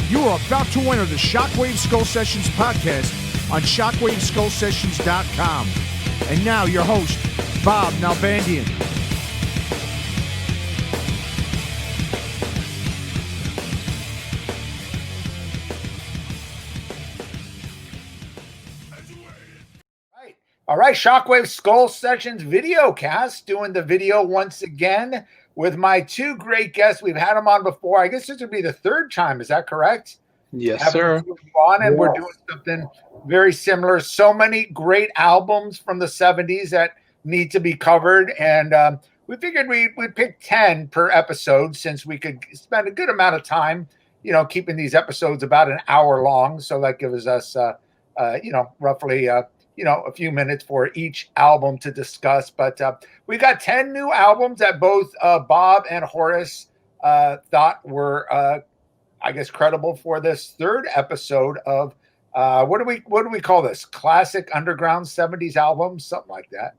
You are about to enter the Shockwave Skull Sessions podcast on shockwaveskullsessions.com. And now your host, Bob Nalbandian. All right, Shockwave Skull Sessions video cast, doing the video once again with my two great guests. We've had them on before. I guess this would be the third time. Is that correct? Yes, sir. On, and we're doing something very similar. So many great albums from the 70s that need to be covered. And we figured we'd pick 10 per episode since we could spend a good amount of time, keeping these episodes about an hour long. So that gives us, roughly a few minutes for each album to discuss. But we got 10 new albums that both Bob and Horace thought were, credible for this third episode of what do we call this? Classic Underground 70s albums, something like that.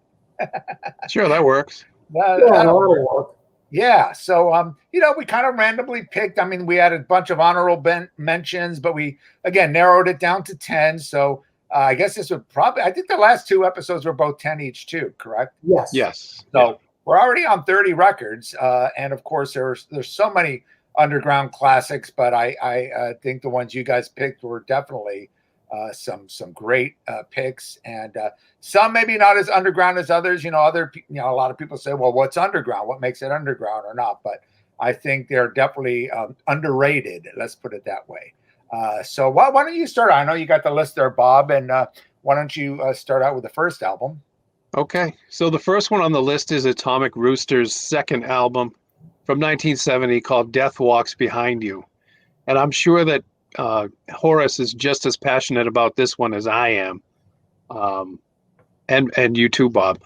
Sure, that works. That'll work. Yeah. So, we kind of randomly picked. I mean, we had a bunch of honorable mentions, but we, again, narrowed it down to 10. So, I guess this would I think the last two episodes were both 10 each too, correct? Yes. So we're already on 30 records. And of course there's so many underground classics, but I think the ones you guys picked were definitely some great picks, and some maybe not as underground as others. A lot of people say, well, what's underground? What makes it underground or not? But I think they're definitely underrated. Let's put it that way. So why don't you start? I know you got the list there, Bob, and why don't you start out with the first album? Okay, so the first one on the list is Atomic Rooster's second album from 1970 called Death Walks Behind You. And I'm sure that Horace is just as passionate about this one as I am. And you too, Bob.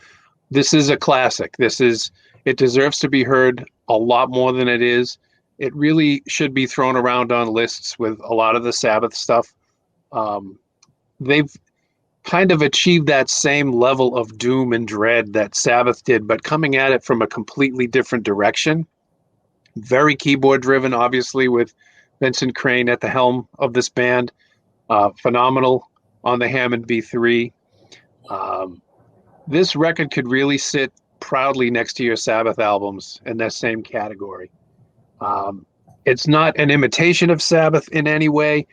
This is a classic. It deserves to be heard a lot more than it is. It really should be thrown around on lists with a lot of the Sabbath stuff. They've kind of achieved that same level of doom and dread that Sabbath did, but coming at it from a completely different direction. Very keyboard driven, obviously, with Vincent Crane at the helm of this band. Phenomenal on the Hammond B3. This record could really sit proudly next to your Sabbath albums in that same category. It's not an imitation of Sabbath in any way.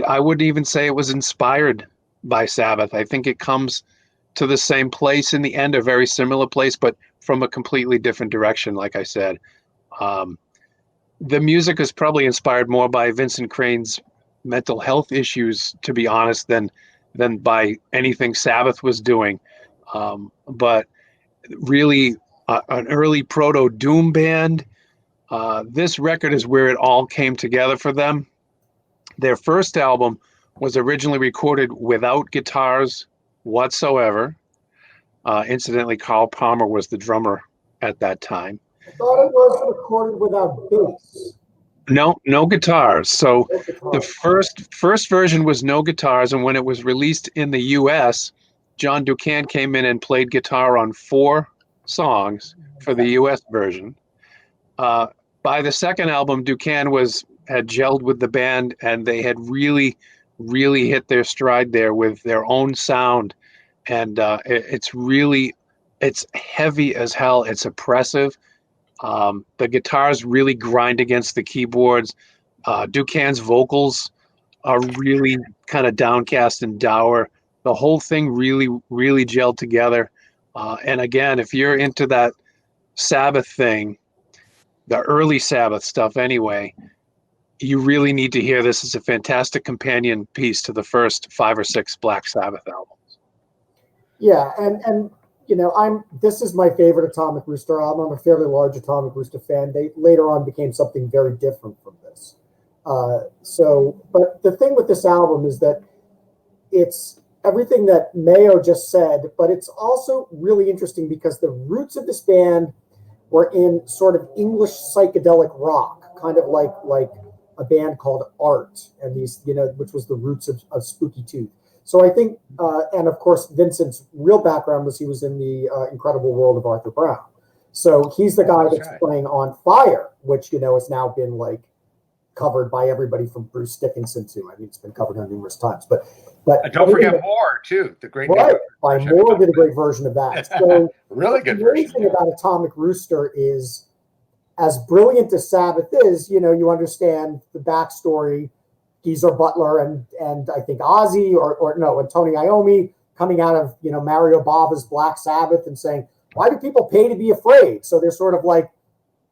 I wouldn't even say it was inspired by Sabbath. I think it comes to the same place in the end, a very similar place, but from a completely different direction, like I said. The music is probably inspired more by Vincent Crane's mental health issues, to be honest, than by anything Sabbath was doing. But really an early proto-doom band. This record is where it all came together for them. Their first album was originally recorded without guitars whatsoever. Incidentally, Carl Palmer was the drummer at that time. I thought it was recorded without bass. No guitars. So the first version was no guitars, and when it was released in the U.S., John Ducan came in and played guitar on 4 songs for the U.S. version. By the second album, Ducan had gelled with the band, and they had really, really hit their stride there with their own sound. And it's heavy as hell. It's oppressive. The guitars really grind against the keyboards. Ducan's vocals are really kind of downcast and dour. The whole thing really, really gelled together. And again, if you're into that Sabbath thing, the early Sabbath stuff anyway, you really need to hear this. It's a fantastic companion piece to the first 5 or 6 Black Sabbath albums. Yeah, and this is my favorite Atomic Rooster album. I'm a fairly large Atomic Rooster fan. They later on became something very different from this. But the thing with this album is that it's everything that Mayo just said, but it's also really interesting because the roots of this band were in sort of English psychedelic rock, kind of like a band called Art, and these, which was the roots of Spooky Tooth. So I think, and of course, Vincent's real background was he was in the Incredible World of Arthur Brown. So he's the guy that's playing On Fire, which, has now been covered by everybody from Bruce Dickinson to, I mean, it's been covered on numerous times, but don't forget Moore too, the great right, by Moore did a great version of that. So really good the version. thing about Atomic Rooster is, as brilliant as Sabbath is, you understand the backstory. Geezer Butler and I think Ozzy and Tony Iommi coming out of Mario Bava's Black Sabbath and saying, why do people pay to be afraid? So they're sort of like,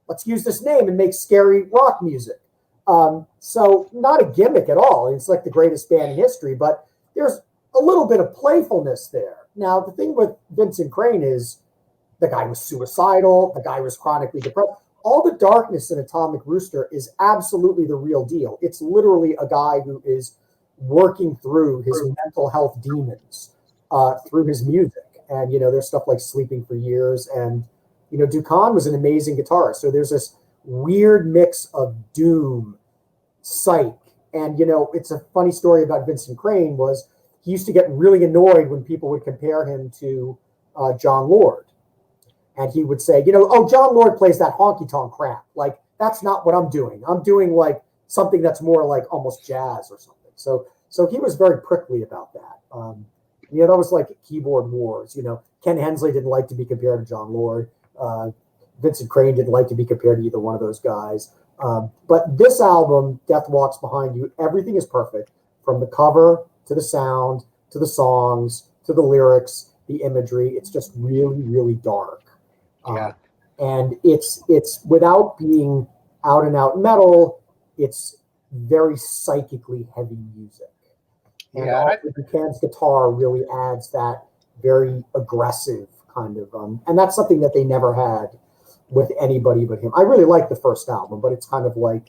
let's use this name and make scary rock music. So not a gimmick at all. It's like the greatest band in history, but there's a little bit of playfulness there. Now, the thing with Vincent Crane is the guy was suicidal. The guy was chronically depressed. All the darkness in Atomic Rooster is absolutely the real deal. It's literally a guy who is working through his mental health demons through his music. And, there's stuff like Sleeping for Years. And, Duchan was an amazing guitarist. So there's this weird mix of doom, psych. And, it's a funny story about Vincent Crane was he used to get really annoyed when people would compare him to John Lord. And he would say, oh, John Lord plays that honky-tonk crap. Like, that's not what I'm doing. I'm doing, like, something that's more like almost jazz or something. So he was very prickly about that. That was like keyboard wars. Ken Hensley didn't like to be compared to John Lord. Vincent Crane didn't like to be compared to either one of those guys. But this album, Death Walks Behind You, everything is perfect. From the cover to the sound to the songs to the lyrics, the imagery. It's just really, really dark. Yeah. And it's without being out and out metal, it's very psychically heavy music. And Duchan's guitar really adds that very aggressive kind of, and that's something that they never had with anybody but him. I really like the first album, but it's kind of like,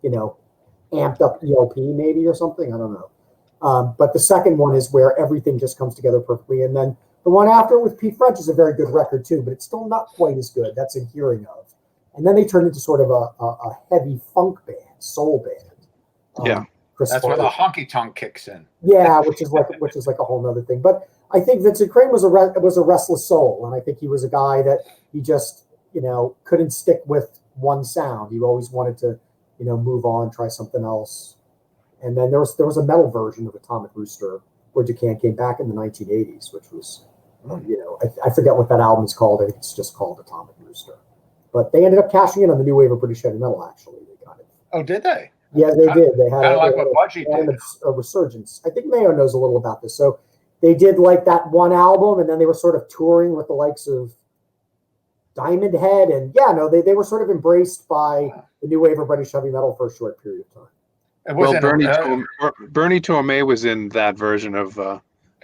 amped up ELP maybe or something. I don't know. But the second one is where everything just comes together perfectly. And then the one after with Pete French is a very good record too, but it's still not quite as good. That's in Hearing Of. And then they turned into sort of a heavy funk band, soul band. Yeah. That's where the honky tonk kicks in. Yeah, which is like a whole nother thing. But I think Vincent Crane was a restless soul, and I think he was a guy that he just couldn't stick with one sound. He always wanted to move on, try something else. And then there was a metal version of Atomic Rooster where Duchan came back in the 1980s, which was I forget what that album is called. I think it's just called Atomic Rooster. But they ended up cashing in on the new wave of British heavy metal. Actually, they got it. Oh, did they? Yeah, they did. They had a resurgence. I think Mayo knows a little about this. So they did like that one album, and then they were sort of touring with the likes of Diamond Head, and they were sort of embraced by the new wave of British heavy metal for a short period of time. Well, Bernie Tormé was in that version of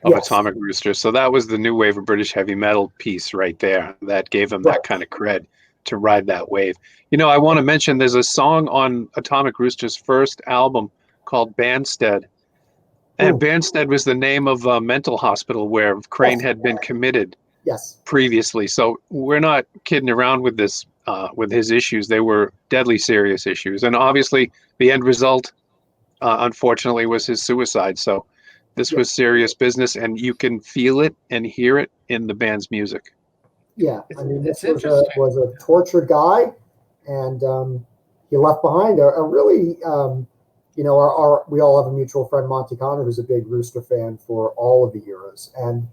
Atomic Rooster, so that was the new wave of British heavy metal piece right there that gave him that kind of cred to ride that wave. I want to mention there's a song on Atomic Rooster's first album called Banstead. And Banstead was the name of a mental hospital where Crane had been committed previously. So we're not kidding around with this, with his issues. They were deadly serious issues. And obviously the end result, unfortunately, was his suicide. So this was serious business, and you can feel it and hear it in the band's music. Yeah, I mean, this was a tortured guy, and he left behind a really, we all have a mutual friend, Monty Connor, who's a big Rooster fan for all of the eras. And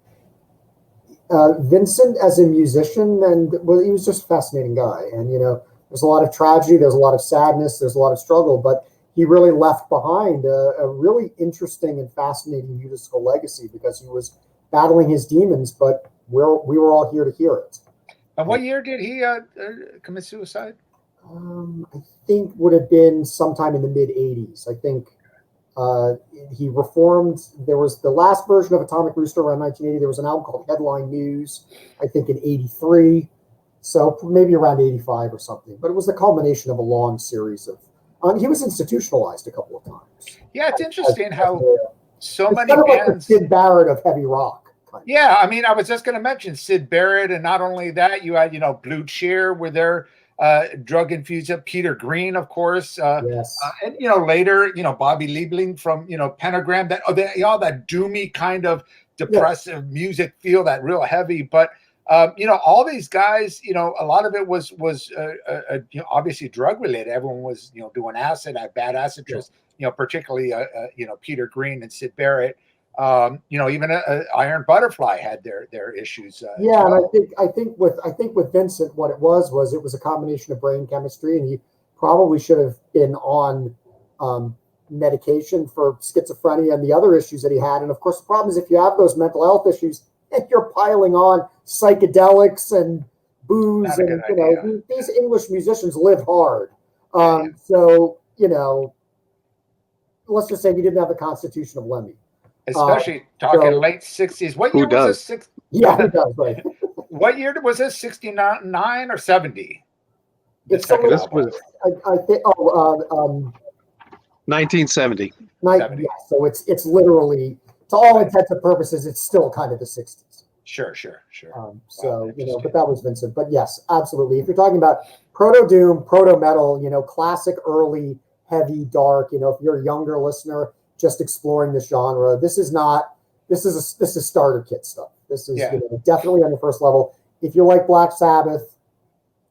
Vincent, as a musician, he was just a fascinating guy. And, there's a lot of tragedy, there's a lot of sadness, there's a lot of struggle, but he really left behind a really interesting and fascinating musical legacy because he was battling his demons, but we were all here to hear it. And what year did he commit suicide? I think would have been sometime in the mid 80s. I think he reformed. There was the last version of Atomic Rooster around 1980. There was an album called Headline News, I think in 83. So maybe around 85 or something. But it was the culmination of a long series of. He was institutionalized a couple of times. Yeah, it's interesting how so many kind of bands. Like the Sid Barrett of heavy rock. Yeah, I mean, I was just going to mention Sid Barrett, and not only that, you had Blue Cheer with their drug infused. Peter Green, of course, and later, Bobby Liebling from Pentagram. That all that doomy kind of depressive music feel, that real heavy. But all these guys, a lot of it was obviously drug related. Everyone was, doing acid, had bad acid trips, particularly, Peter Green and Sid Barrett. Even Iron Butterfly had their issues. Yeah, well. And I think with Vincent, what it was a combination of brain chemistry, and he probably should have been on medication for schizophrenia and the other issues that he had. And of course, the problem is if you have those mental health issues and you're piling on psychedelics and booze, and these English musicians live hard. So let's just say he didn't have the constitution of Lemmy. Especially talking late 60s. What year was this? Yeah, he does, right. What year was this? 69 or 70? This was, I think. 1970. Yeah, so it's literally, to all intents and purposes, it's still kind of the 60s. Sure. But that was Vincent. But yes, absolutely. If you're talking about proto-doom, proto-metal, classic early heavy dark, if you're a younger listener just exploring this genre, this is starter kit stuff. This is definitely on the first level. If you like Black Sabbath,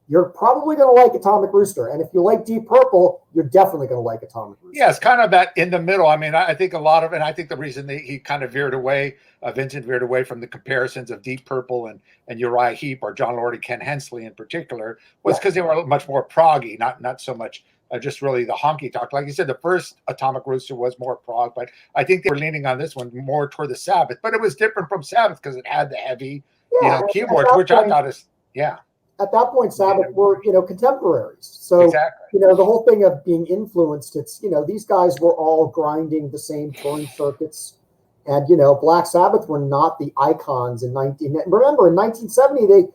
you're probably going to like Atomic Rooster. And if you like Deep Purple, you're definitely going to like Atomic Rooster. Yeah, it's kind of that in the middle. I mean, I think I think the reason he kind of veered away, Vincent veered away from the comparisons of Deep Purple and Uriah Heep or John Lord and Ken Hensley in particular was because they were much more proggy, not so much just really the honky tonk. Like you said, the first Atomic Rooster was more prog, but I think they were leaning on this one more toward the Sabbath. But it was different from Sabbath because it had the heavy, keyboards, which I thought is, At that point, Sabbath were, contemporaries. So, exactly. The whole thing of being influenced, it's, these guys were all grinding the same touring circuits. And, Black Sabbath were not the icons remember in 1970,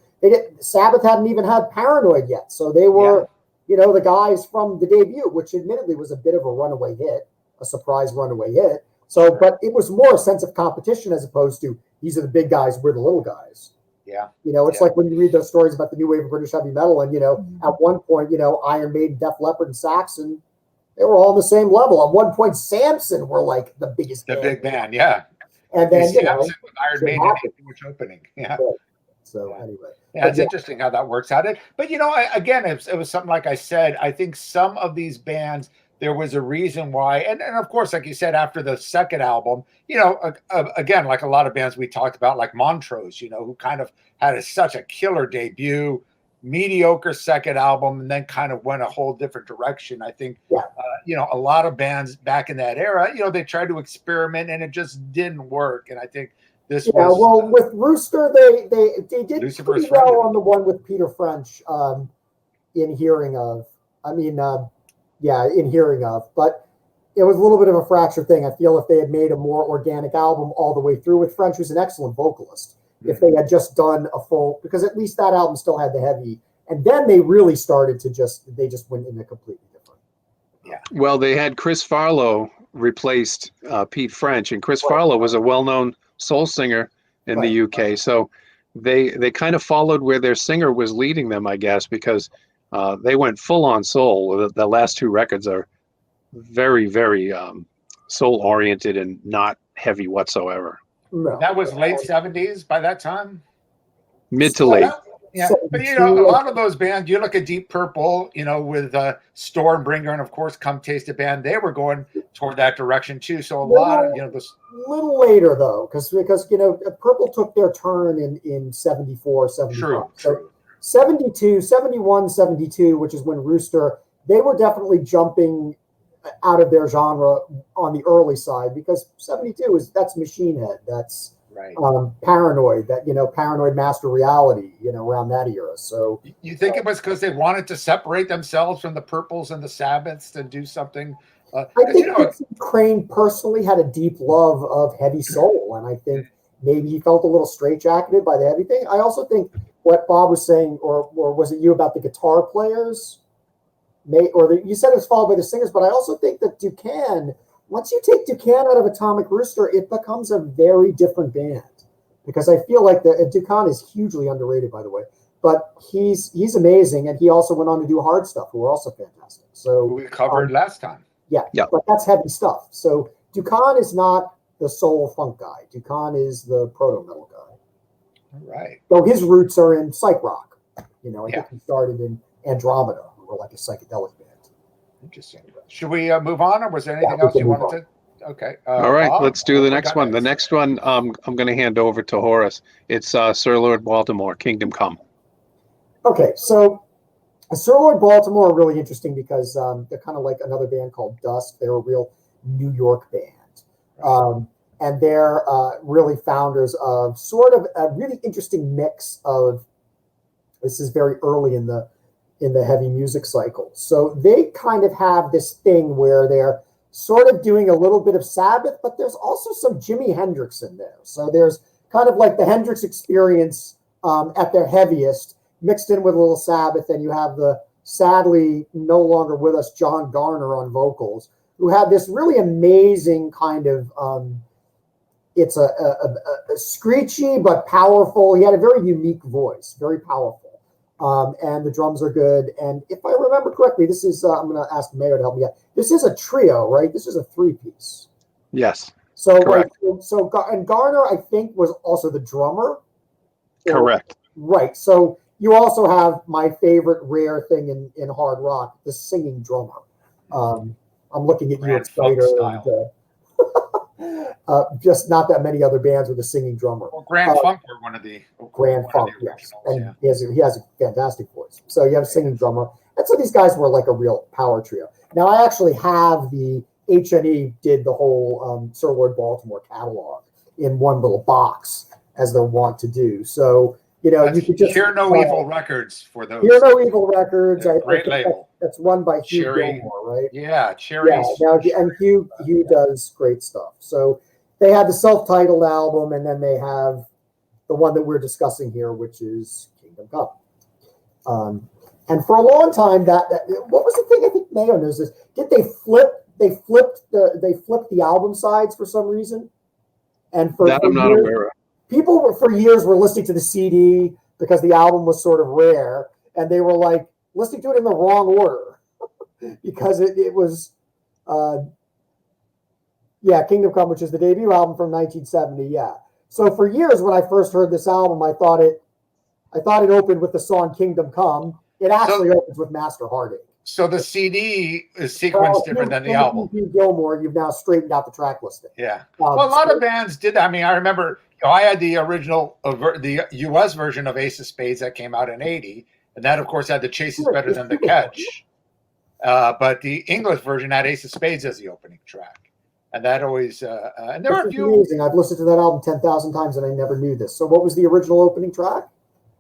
Sabbath hadn't even had Paranoid yet. So they were, the guys from the debut, which admittedly was a bit of a runaway hit, a surprise runaway hit. So, but it was more a sense of competition as opposed to these are the big guys, we're the little guys. Yeah. It's like when you read those stories about the new wave of British heavy metal and, at one point, Iron Maiden, Def Leppard, and Saxon, they were all on the same level. At one point, Samson were like the biggest band. Big band, yeah. And then, Samson with Iron Maiden had a huge opening. Yeah. Right. So anyway. Yeah, it's interesting how that works out. But, again, it was something like I said, I think some of these bands, there was a reason why. And of course, like you said, after the second album, again, like a lot of bands we talked about, like Montrose, who kind of had such a killer debut, mediocre second album, and then kind of went a whole different direction. I think, a lot of bands back in that era, they tried to experiment and it just didn't work. And I think this was. Well, with Rooster, they did pretty well on the one with Peter French in hearing of. In hearing of, but it was a little bit of a fractured thing. I feel if they had made a more organic album all the way through with French, who's an excellent vocalist, if they had just done a full, because at least that album still had the heavy, and then they really started to just went in a completely different. Yeah. Well, they had Chris Farlow replaced Pete French, and Chris Farlow was a well-known soul singer in the UK. So they kind of followed where their singer was leading them, I guess, because they went full on soul. The last two records are very, very soul oriented and not heavy whatsoever. No. That was late 70s by that time? Mid to late. Yeah, but a lot of those bands, you look at Deep Purple, with Stormbringer and of course Come Taste It Band, they were going toward that direction too. So a lot of, this little later though, because Purple took their turn in 74, 75. True. So 72, 71, 72, which is when Rooster, they were definitely jumping out of their genre on the early side, because 72 that's Machine Head, that's right. Paranoid, Paranoid Master Reality, around that era. So you think it was because they wanted to separate themselves from the Purples and the Sabbaths to do something? I think Crane personally had a deep love of heavy soul, and I think maybe he felt a little straitjacketed by the heavy thing. I also think what Bob was saying, or was it you about the guitar players? You said it was followed by the singers, but I also think that Ducan, once you take Ducan out of Atomic Rooster, it becomes a very different band. Because I feel like Ducan is hugely underrated, by the way, but he's amazing, and he also went on to do Hard Stuff, who are also fantastic. So we covered last time. Yeah, but that's heavy stuff. So Ducan is not the soul funk guy. Ducan is the proto-metal guy. All right. Though his roots are in psych rock. You know, I Yeah. think he started in Andromeda, who were like a psychedelic band. Interesting. Should we move on, or was there anything Yeah, we else can you move wanted to? Okay. All right, Bob, let's do what the we next got one. The next one, I'm going to hand over to Horace. It's Sir Lord Baltimore, Kingdom Come. Okay, so Sir Lord Baltimore are really interesting because they're kind of like another band called Dusk. They're a real New York band. And they're really founders of sort of a really interesting mix of, this is very early in the heavy music cycle. So they kind of have this thing where they're sort of doing a little bit of Sabbath, but there's also some Jimi Hendrix in there. So there's kind of like the Hendrix experience at their heaviest, mixed in with a little Sabbath, and you have the sadly no longer with us John Garner on vocals, who had this really amazing kind of it's a screechy but powerful. He had a very unique voice, very powerful, and the drums are good. And if I remember correctly, this is I'm going to ask Mayo to help me out. This is a trio, right? This is a 3-piece. Yes. So correct. And Garner, I think, was also the drummer. Correct. Right. So you also have my favorite rare thing in hard rock, the singing drummer. I'm looking at you, Grand Spider, Funk style. and just not that many other bands with a singing drummer. Well, Grand Funk were one of the Grand Funk, yes, originals, and he has a fantastic voice. So you have a singing drummer, and so these guys were like a real power trio. Now I actually have the H&E did the whole Sir Lord Baltimore catalog in one little box, as they're wont to do. So you know, That's you could just Hear No Evil Records for those. Hear No Evil Records. Yeah, great label. That's run by Hugh Cherry. Gilmore, right? Yeah, Cherry. Yeah, and Hugh does great stuff. So they had the self-titled album, and then they have the one that we're discussing here, which is Kingdom Come. And for a long time, that what was the thing? I think Mayo knows this. Did they flip? They flipped the album sides for some reason. And for I'm not aware of. People for years were listening to the CD because the album was sort of rare, and they were like listening to it in the wrong order because it was, Kingdom Come, which is the debut album from 1970. Yeah. So for years, when I first heard this album, I thought it opened with the song Kingdom Come. It actually opens with Master Heartache. So the CD is sequenced different than the album. Hugh Gilmore, you've now straightened out the track listing. Yeah. Well, a lot of bands did that. I mean, I remember I had the original, the U.S. version of Ace of Spades that came out in '80, and that, of course, had the Chase is Better Than the Catch. But the English version had Ace of Spades as the opening track, and that always. And there were a few. Amazing. I've listened to that album 10,000 times, and I never knew this. So, what was the original opening track?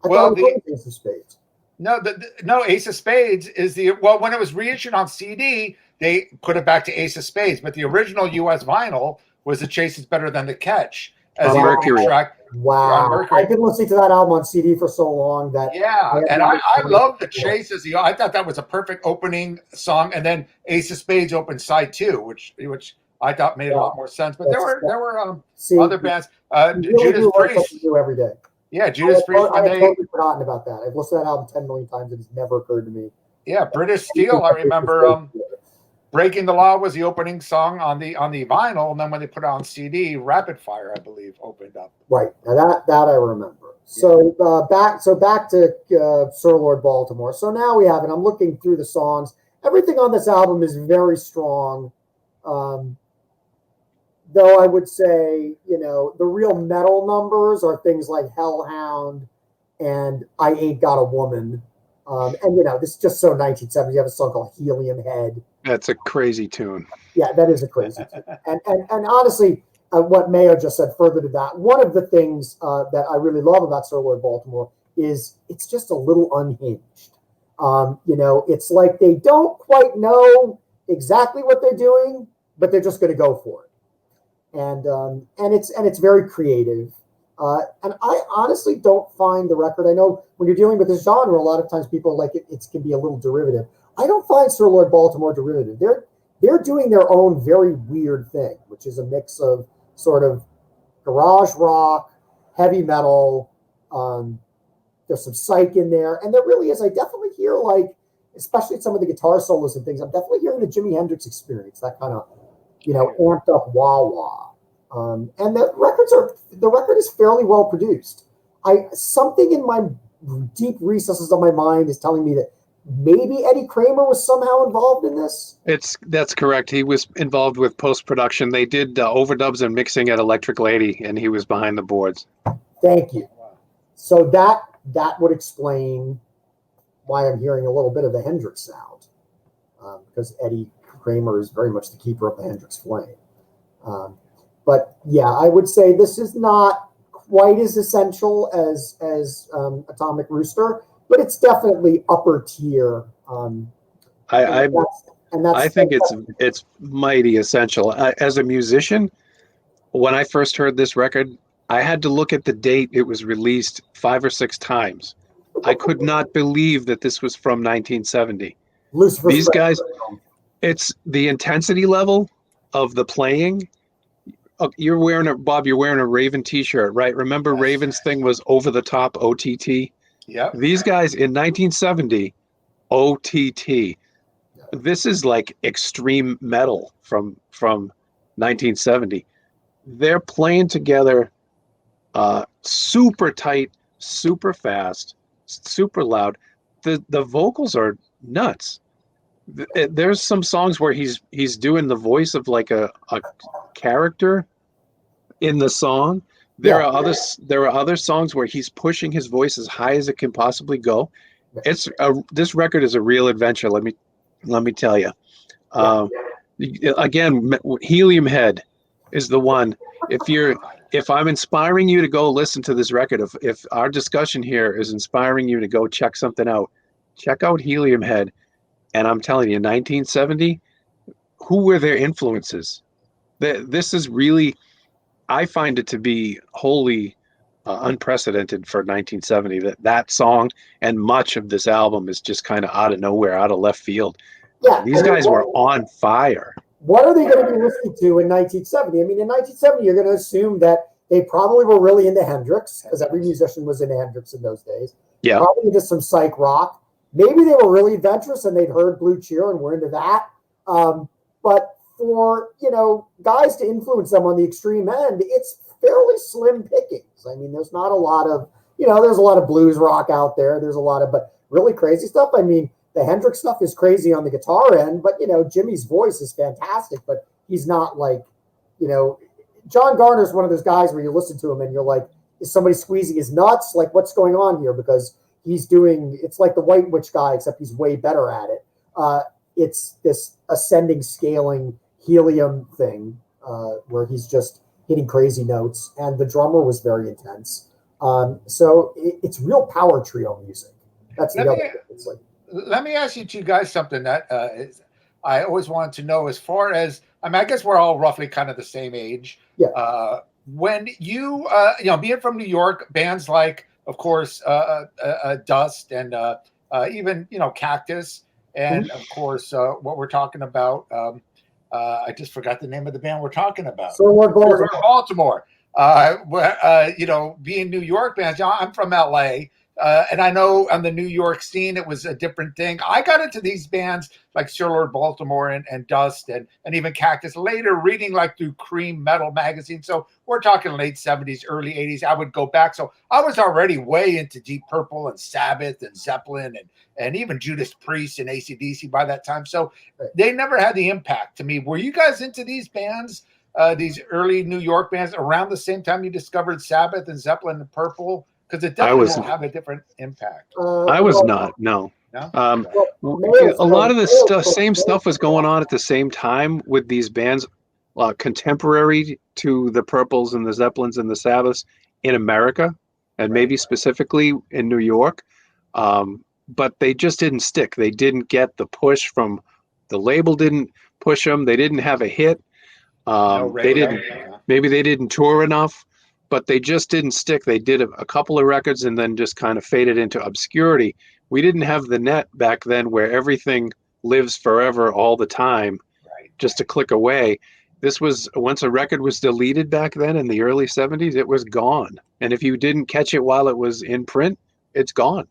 I thought it was Ace of Spades. No, Ace of Spades is when it was reissued on CD, they put it back to Ace of Spades, but the original U.S. vinyl was The Chase is Better Than the Catch as the opening track. Wow. I've been listening to that album on CD for so long that I love The Chase as I thought that was a perfect opening song, and then Ace of Spades opened side 2, which I thought made a lot more sense. But there were other bands. Judas Priest every day. Yeah, Judas Priest. I had totally forgotten about that. I've listened to that album 10 million times. It's never occurred to me. Yeah, British Steel. I remember Breaking the Law was the opening song on the vinyl, and then when they put it on CD, Rapid Fire, I believe, opened up. Right. Now that I remember. So back to Sir Lord Baltimore. So now we have it. I'm looking through the songs. Everything on this album is very strong. Though I would say, the real metal numbers are things like Hellhound and I Ain't Got a Woman. This is just so 1970s. You have a song called Helium Head. That's a crazy tune. Yeah, that is a crazy tune. And honestly, what Mayo just said further to that, one of the things that I really love about Sir Lord Baltimore is it's just a little unhinged. It's like they don't quite know exactly what they're doing, but they're just going to go for it. And it's very creative. And I honestly don't find the record. I know when you're dealing with this genre, a lot of times people like it can be a little derivative. I don't find Sir Lord Baltimore derivative. They're doing their own very weird thing, which is a mix of sort of garage rock, heavy metal. There's some psych in there, and there really is. I definitely hear especially some of the guitar solos and things. I'm definitely hearing the Jimi Hendrix experience, that kind of amped up wah wah. And the record is fairly well produced. something in my deep recesses of my mind is telling me that maybe Eddie Kramer was somehow involved in this. That's correct. He was involved with post-production. They did overdubs and mixing at Electric Lady, and he was behind the boards. Thank you. So that would explain why I'm hearing a little bit of the Hendrix sound, because Eddie Kramer is very much the keeper of the Hendrix flame. But yeah, I would say this is not quite as essential as Atomic Rooster, but it's definitely upper tier. I think it's mighty essential. As a musician, when I first heard this record, I had to look at the date it was released 5 or 6 times. I could not believe that this was from 1970. These guys, it's the intensity level of the playing. You're wearing a Raven t-shirt, right? Remember, yes. Raven's thing was over the top OTT. Yeah. These guys in 1970, OTT. This is like extreme metal from 1970. They're playing together, super tight, super fast, super loud. The vocals are nuts. There's some songs where he's doing the voice of like a character in the song. There are other songs where he's pushing his voice as high as it can possibly go. This record is a real adventure. Let me tell you. Again, Helium Head is the one. If I'm inspiring you to go listen to this record, if our discussion here is inspiring you to go check something out, check out Helium Head. And I'm telling you, 1970, who were their influences? This is really, I find it to be wholly unprecedented for 1970. That song and much of this album is just kind of out of nowhere, out of left field. Yeah, these guys were on fire. What are they going to be listening to in 1970? I mean, in 1970, you're going to assume that they probably were really into Hendrix, because every musician was into Hendrix in those days. Yeah. Probably into some psych rock. Maybe they were really adventurous and they'd heard Blue Cheer and were into that. But for, guys to influence them on the extreme end, it's fairly slim pickings. I mean, there's not a lot of, there's a lot of blues rock out there. There's a lot of, but really crazy stuff. I mean, the Hendrix stuff is crazy on the guitar end, but, Jimmy's voice is fantastic, but he's not like, John Garner's one of those guys where you listen to him and you're like, is somebody squeezing his nuts? Like, what's going on here? Because it's like the White Witch guy, except he's way better at it. It's this ascending, scaling helium thing where he's just hitting crazy notes, and the drummer was very intense. So it's real power trio music. That's the other thing. Let me ask you two guys something that I always wanted to know. As far as, I guess we're all roughly kind of the same age. Yeah. When you, being from New York, bands like, of course, Dust and even, Cactus, and of course, what we're talking about, I just forgot the name of the band we're talking about. Baltimore. Being New York bands, I'm from LA. And I know on the New York scene, it was a different thing. I got into these bands like Sir Lord Baltimore and Dust and even Cactus later, reading like through Cream Metal magazine. So we're talking late 70s, early 80s. I would go back. So I was already way into Deep Purple and Sabbath and Zeppelin and even Judas Priest and AC/DC by that time. So they never had the impact to me. Were you guys into these bands, these early New York bands, around the same time you discovered Sabbath and Zeppelin and Purple? Because it definitely will have a different impact. I was not, no. A lot of the same stuff was going on at the same time with these bands, contemporary to the Purples and the Zeppelins and the Sabbaths in America, and maybe specifically in New York. But they just didn't stick. They didn't get the push from the label. Didn't push them. They didn't have a hit. Maybe they didn't tour enough. But they just didn't stick. They did a couple of records and then just kind of faded into obscurity. We didn't have the net back then where everything lives forever all the time, just a click away. This was, once a record was deleted back then in the early 70s, it was gone. And if you didn't catch it while it was in print, it's gone.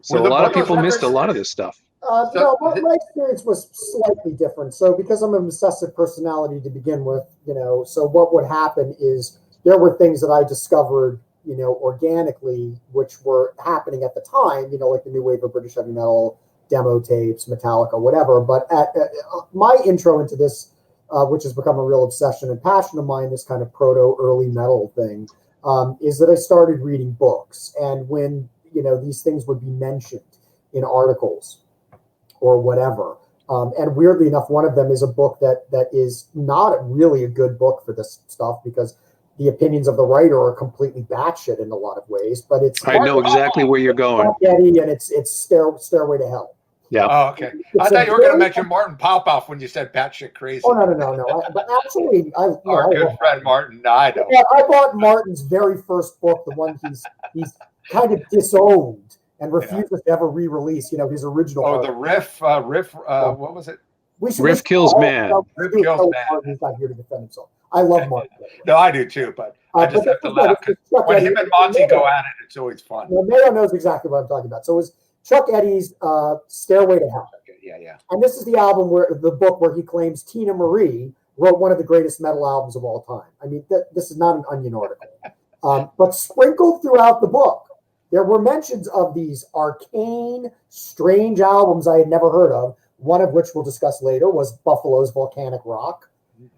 So a lot of people missed a lot of this stuff. My experience was slightly different. So because I'm an obsessive personality to begin with, so what would happen is, there were things that I discovered organically, which were happening at the time, like the new wave of British heavy metal, demo tapes, Metallica, whatever. But my intro into this, which has become a real obsession and passion of mine, this kind of proto-early metal thing, is that I started reading books. And when, these things would be mentioned in articles or whatever, and weirdly enough, one of them is a book that is not really a good book for this stuff because the opinions of the writer are completely batshit in a lot of ways. But it's I know exactly where you're going. Eddie, and it's Stairway to Hell. Yeah. Oh, okay. I thought you were going to mention Martin Popoff when you said batshit crazy. Oh, no. But actually, our good friend Martin. No, I don't. I bought Martin's very first book, the one he's kind of disowned and refuses to ever re-release. his original. Oh, the riff. What was it? Riff Kills Man. Riff Kills Man. He's not here to defend himself. I love Martin. No, I do too, but I just have to laugh. When him and Monty go at it, it's always fun. Mayo knows exactly what I'm talking about. So it was Chuck Eddy's Stairway to Hell. Okay, yeah. And this is the book where he claims Tina Marie wrote one of the greatest metal albums of all time. I mean, this is not an Onion article. But sprinkled throughout the book, there were mentions of these arcane, strange albums I had never heard of, one of which we'll discuss later was Buffalo's Volcanic Rock.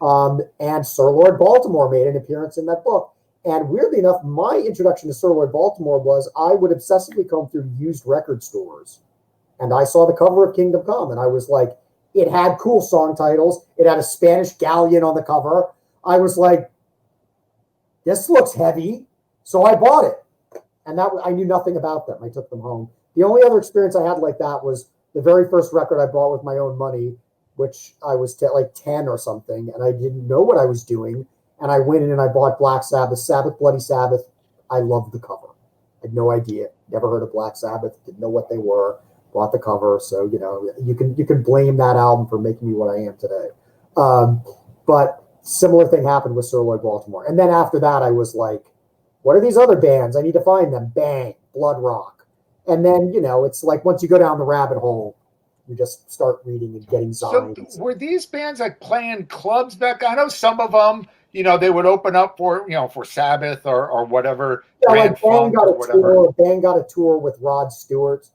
And Sir Lord Baltimore made an appearance in that book. And weirdly enough, my introduction to Sir Lord Baltimore was I would obsessively comb through used record stores. And I saw the cover of Kingdom Come, and I was like, it had cool song titles. It had a Spanish galleon on the cover. I was like, this looks heavy. So I bought it. And I knew nothing about them. I took them home. The only other experience I had like that was the very first record I bought with my own money, which I was like 10 or something, and I didn't know what I was doing. And I went in and I bought Black Sabbath, Bloody Sabbath. I loved the cover. I had no idea. Never heard of Black Sabbath. Didn't know what they were. Bought the cover. So, you can blame that album for making me what I am today. But similar thing happened with Sir Lord Baltimore. And then after that, I was like, what are these other bands? I need to find them. Bang, Blood Rock. And then, it's like once you go down the rabbit hole, you just start reading and getting signs. So were these bands like playing clubs back? I know some of them, they would open up for, for Sabbath or whatever. Yeah, like Band got a tour with Rod Stewart.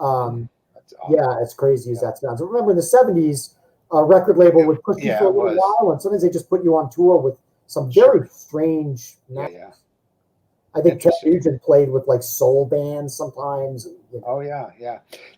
Yeah, as crazy as that sounds. Remember in the 70s, a record label would put you for a little while, and sometimes they just put you on tour with some very strange names. I think Ted Nugent played with like soul bands sometimes. Oh yeah.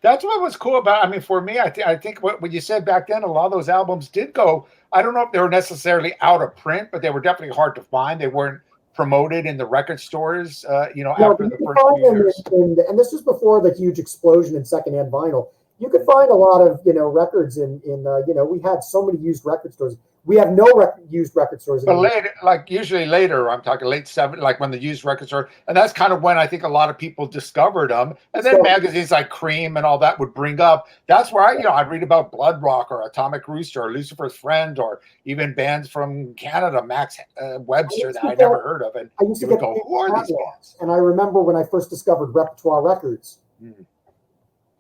That's what was cool about. I mean, for me, I think what you said back then, a lot of those albums did go. I don't know if they were necessarily out of print, but they were definitely hard to find. They weren't promoted in the record stores. After the first few years. And this was before the huge explosion in secondhand vinyl. You could find a lot of records in we had so many used record stores. We have no used record stores. But later, usually later, I'm talking late 70s, like when the used record store, and that's kind of when I think a lot of people discovered them. And then magazines like Cream and all that would bring up. That's where I'd read about Blood Rock or Atomic Rooster or Lucifer's Friend or even bands from Canada, Max Webster that I never heard of. And I used to go, who are these bands? And I remember when I first discovered Repertoire Records.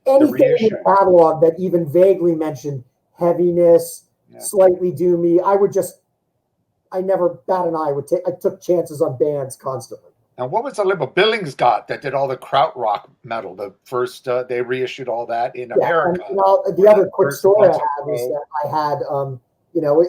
Anything in the catalog that even vaguely mentioned heaviness, slightly doomy, I never bat an eye. I took chances on bands constantly. And what was the label Billings got that did all the krautrock metal? The first they reissued all that in America. And, the other quick story I have is that I had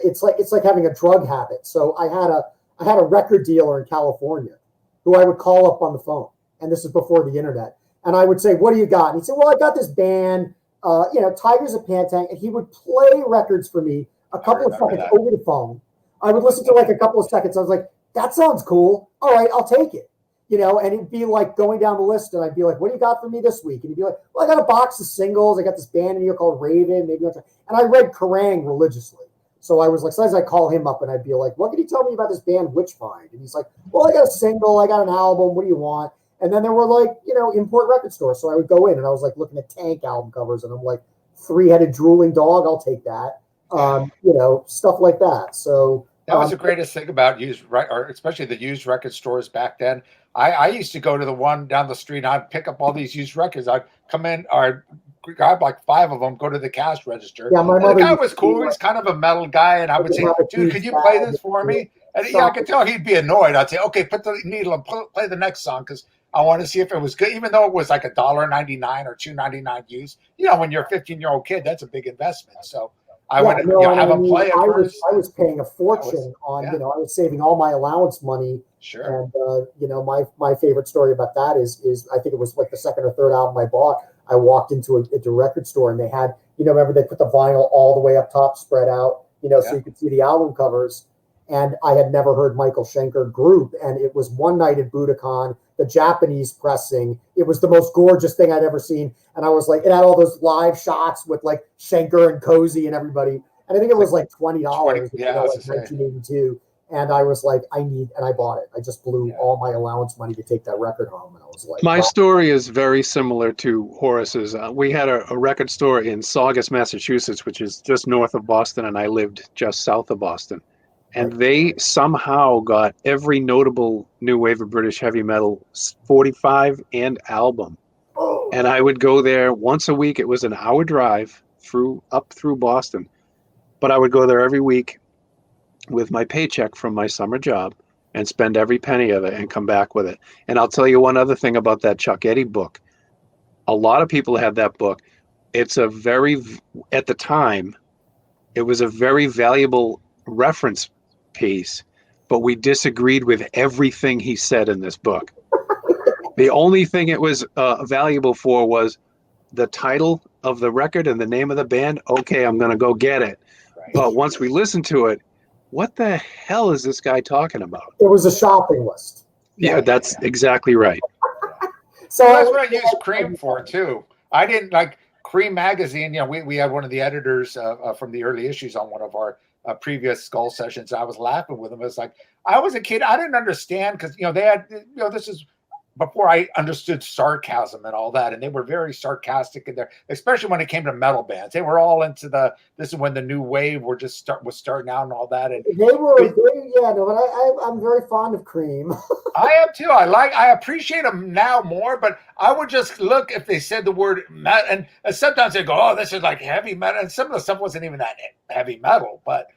it's like having a drug habit. So I had a record dealer in California who I would call up on the phone, and this is before the internet. And I would say, "What do you got?" And he'd say, "Well, I got this band, Tigers of Pantang," and he would play records for me a couple of seconds over the phone. I would listen to like a couple of seconds. I was like, "That sounds cool. All right, I'll take it." And it'd be like going down the list, and I'd be like, "What do you got for me this week?" And he'd be like, "Well, I got a box of singles. I got this band in here called Raven. Maybe," and I read Kerrang religiously. So I was like, sometimes I'd call him up and I'd be like, "What can you tell me about this band Witchfind?" And he's like, "Well, I got a single. I got an album. What do you want?" And then there were like, import record stores. So I would go in and I was like looking at Tank album covers and I'm like, 3-headed drooling dog, I'll take that. Stuff like that. So that was the greatest thing about or especially the used record stores back then. I used to go to the one down the street and I'd pick up all these used records. I'd come in or grab like 5 of them, go to the cash register. Yeah, the guy was cool. He's kind of a metal guy. And I would say, "Dude, could you play this for me?" And yeah, I could tell he'd be annoyed. I'd say, okay, put the needle and play the next song because I want to see if it was good, even though it was like $1.99 or $2.99 used. When you're a 15-year-old kid, that's a big investment. So I would have him play it first. I was paying a fortune on, I was saving all my allowance money. Sure. And, my favorite story about that is I think it was like the second or third album I bought. I walked into a record store and they had, remember they put the vinyl all the way up top, spread out, so you could see the album covers. And I had never heard Michael Schenker group. And it was one night at Budokan, the Japanese pressing. It was the most gorgeous thing I'd ever seen. And I was like, it had all those live shots with like Schenker and Cozy and everybody. And I think it was like $20, like 1982. And I was like, and I bought it. I just blew all my allowance money to take that record home. And I was like, my story is very similar to Horace's. We had a record store in Saugus, Massachusetts, which is just north of Boston. And I lived just south of Boston. And they somehow got every notable new wave of British heavy metal 45 and album. Oh. And I would go there once a week. It was an hour drive up through Boston. But I would go there every week with my paycheck from my summer job and spend every penny of it and come back with it. And I'll tell you one other thing about that Chuck Eddy book. A lot of people had that book. At the time, it was a very valuable reference piece, but we disagreed with everything he said in this book. The only thing it was valuable for was the title of the record and the name of the band. Okay, I'm going to go get it. Right. But once we listened to it, what the hell is this guy talking about? It was a shopping list. Yeah, that's exactly right. So that's what I used Cream for too. I didn't like Cream magazine. We had one of the editors from the early issues on one of our previous Skull sessions. I was laughing with him. It's like, I was a kid. I didn't understand because, they had, this is before I understood sarcasm and all that. And they were very sarcastic in there, especially when it came to metal bands. They were all into this is when the new wave was starting out and all that. And I'm very fond of Cream. I am too. I appreciate them now more, but I would just look if they said the word metal, and sometimes they go, oh, this is like heavy metal. And some of the stuff wasn't even that heavy metal, but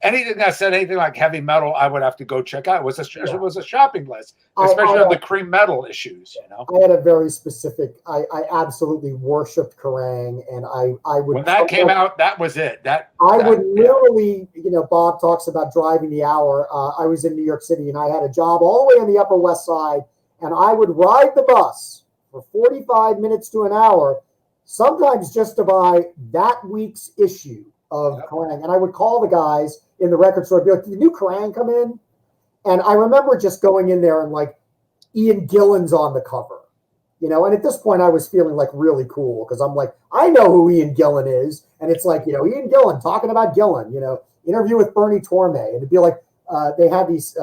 anything that said anything like heavy metal, I would have to go check out. It was a shopping list, especially on the Cream metal issues. I had a very specific. I absolutely worshipped Kerrang, and I would. When that came out, that was it. Would literally, Bob talks about driving the hour. I was in New York City, and I had a job all the way on the Upper West Side, and I would ride the bus for 45 minutes to an hour, sometimes just to buy that week's issue of Kerrang. And I would call the guys in the record store and be like, did the new Kerrang come in? And I remember just going in there and like Ian Gillan's on the cover, and at this point I was feeling like really cool because I'm like, I know who Ian Gillan is. And it's like, Ian Gillan talking about Gillan, interview with Bernie Torme. And it'd be like, they had these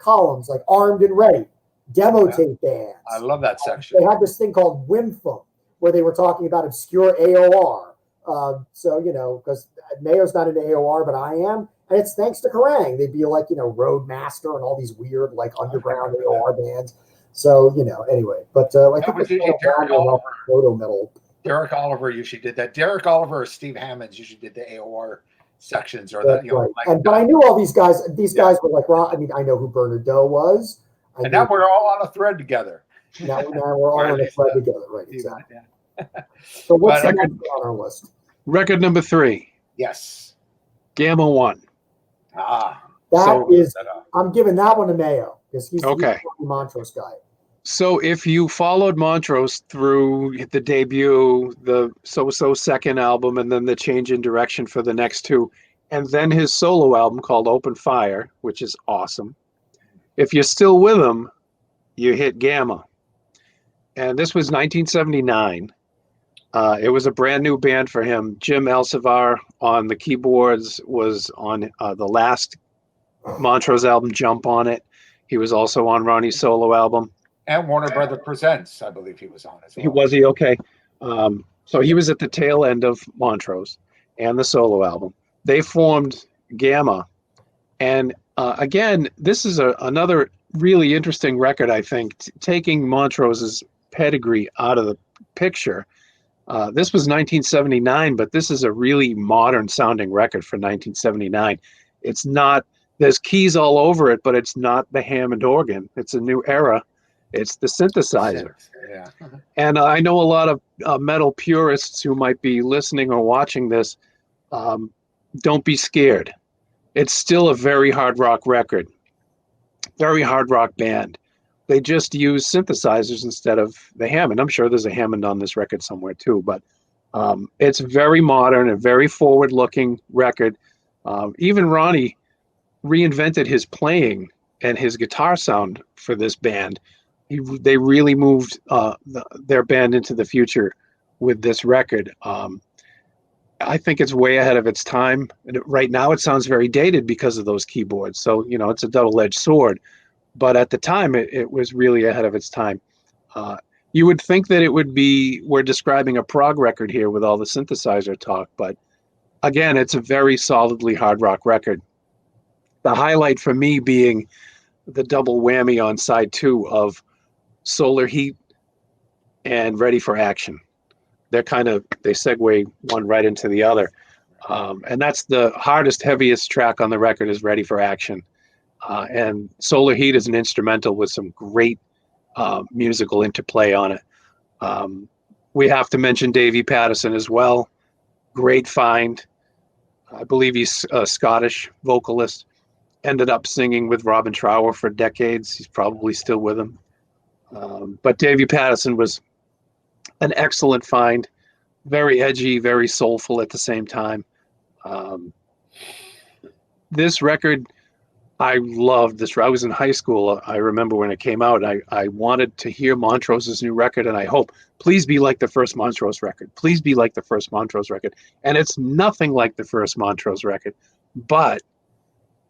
columns like Armed and Ready, demo tape bands. I love that section. They had this thing called Wimfum where they were talking about obscure AOR. Because Mayo's not into AOR, but I am. And it's thanks to Kerrang. They'd be like, Roadmaster and all these weird, like, underground AOR bands. So, anyway. But I think it's Derek Oliver. Proto-metal. Derek Oliver usually did that. Derek Oliver or Steve Hammonds usually did the AOR sections. Or that, right. But I knew all these guys. These guys were like, I know who Bernard Doe was. And now we're all on a thread together. Now we're all on a thread together. Right, exactly. Yeah. So what's next on our list? Record number 3. Yes. Gamma 1. I'm giving that one to Mayo because he's the Montrose guy. So if you followed Montrose through the debut, the So-So second album, and then the change in direction for the next two, and then his solo album called Open Fire, which is awesome. If you're still with him, you hit Gamma. And this was 1979. It was a brand new band for him. Jim Elsevier on the keyboards was on the last Montrose album, Jump on It. He was also on Ronnie's solo album. And Warner Brothers Presents, I believe he was on as well. Was he? Okay. So he was at the tail end of Montrose and the solo album. They formed Gamma. And again, this is another really interesting record, I think, taking Montrose's pedigree out of the picture. This was 1979, but this is a really modern sounding record for 1979. It's not There's keys all over it, but it's not the Hammond organ. It's a new era. It's the synthesizer. Yeah. And I know a lot of metal purists who might be listening or watching this. Don't be scared. It's still a very hard rock record, very hard rock band. They just use synthesizers instead of the Hammond. I'm sure there's a Hammond on this record somewhere too, but it's very modern, a very forward-looking record. Even Ronnie reinvented his playing and his guitar sound for this band. They really moved their band into the future with this record. I think it's way ahead of its time. And right now it sounds very dated because of those keyboards. So, it's a double-edged sword. But at the time, it was really ahead of its time. You would think that it would be, we're describing a prog record here with all the synthesizer talk. But again, it's a very solidly hard rock record. The highlight for me being the double whammy on side 2 of Solar Heat and Ready for Action. They segue one right into the other. And that's the hardest, heaviest track on the record is Ready for Action. And Solar Heat is an instrumental with some great musical interplay on it. We have to mention Davey Patterson as well. Great find. I believe he's a Scottish vocalist. Ended up singing with Robin Trower for decades. He's probably still with him. But Davey Patterson was an excellent find. Very edgy, very soulful at the same time. This record, I loved this. I was in high school. I remember when it came out, I wanted to hear Montrose's new record, and I hope, please be like the first Montrose record. Please be like the first Montrose record. And it's nothing like the first Montrose record, but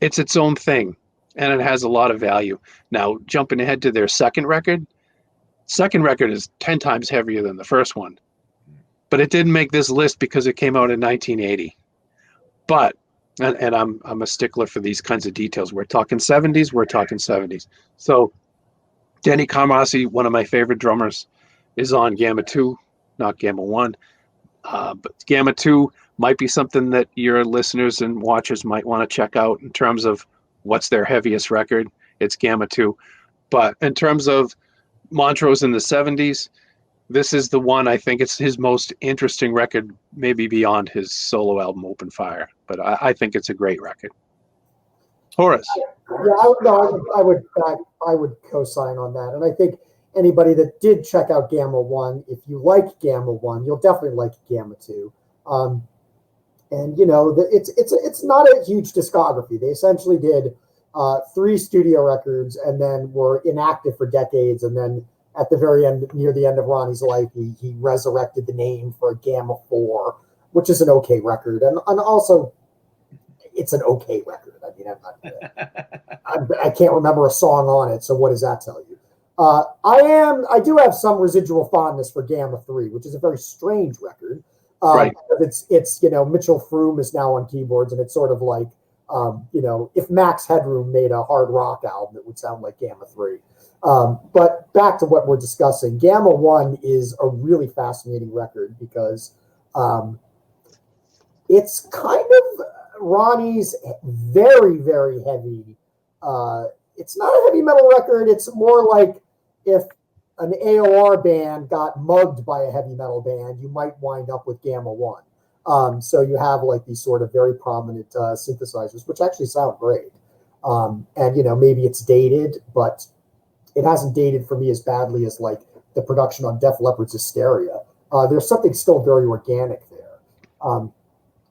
it's its own thing, and it has a lot of value. Now, jumping ahead to their second record is 10 times heavier than the first one. But it didn't make this list because it came out in 1980. But, and I'm a stickler for these kinds of details. We're talking 70s. So Denny Carmassi, one of my favorite drummers, is on Gamma 2, not Gamma 1. But Gamma 2 might be something that your listeners and watchers might want to check out in terms of what's their heaviest record. It's Gamma 2. But in terms of Montrose in the 70s, this is the one. I think it's his most interesting record, maybe beyond his solo album Open Fire. But I think it's a great record. Horace. Yeah, I would co-sign on that. And I think anybody that did check out Gamma 1, if you like Gamma 1, you'll definitely like Gamma 2. And it's not a huge discography. They essentially did 3 studio records and then were inactive for decades. And then at the very end, near the end of Ronnie's life, he resurrected the name for Gamma 4, which is an okay record. And also, it's an okay record. I mean, I can't remember a song on it. So what does that tell you? I do have some residual fondness for Gamma 3, which is a very strange record. Right. It's Mitchell Froome is now on keyboards, and it's sort of like, if Max Headroom made a hard rock album, it would sound like Gamma 3. But back to what we're discussing, Gamma 1 is a really fascinating record because it's kind of Ronnie's very, very heavy. It's not a heavy metal record. It's more like if an AOR band got mugged by a heavy metal band, you might wind up with Gamma 1. So you have like these sort of very prominent synthesizers, which actually sound great. And, maybe it's dated, but it hasn't dated for me as badly as like the production on Def Leppard's Hysteria. There's something still very organic there.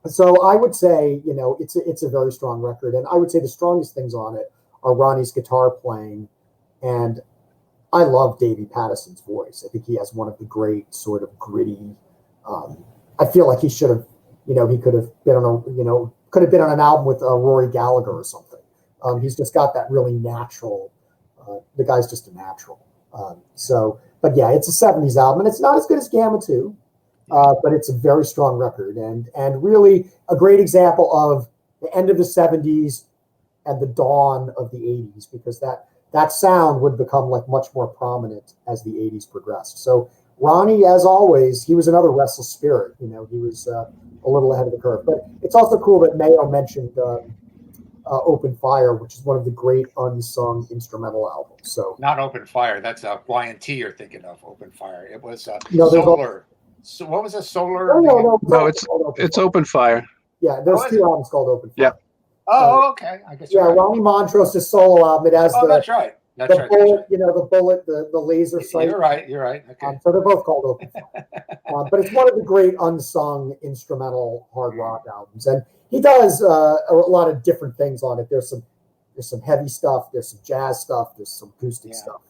So I would say, it's a very strong record. And I would say the strongest things on it are Ronnie's guitar playing. And I love Davey Patterson's voice. I think he has one of the great sort of gritty, I feel like he should have, he could have been on an album with Rory Gallagher or something. He's just got that really natural, the guy's just a natural. But yeah, it's a 70s album, and it's not as good as Gamma 2, but it's a very strong record and really a great example of the end of the 70s and the dawn of the 80s, because that sound would become like much more prominent as the 80s progressed. So Ronnie, as always, he was another restless spirit. He was a little ahead of the curve. But it's also cool that Mayo mentioned Open Fire, which is one of the great unsung instrumental albums. So not Open Fire. That's a Y&T you're thinking of. Open Fire. It was No, there's Solar. So what was a Solar? No, it's Open Fire. Yeah, there's two albums called Open Fire. Yeah. Oh, okay. I guess. Yeah, you're right. Ronnie Montrose's solo album. It has that's right. That's the right. bullet, the bullet, the laser sight. You're right. Okay. So they're both called Open Fire. But it's one of the great unsung instrumental hard rock albums, and he does a lot of different things on it. There's some heavy stuff, there's some jazz stuff, there's some acoustic stuff.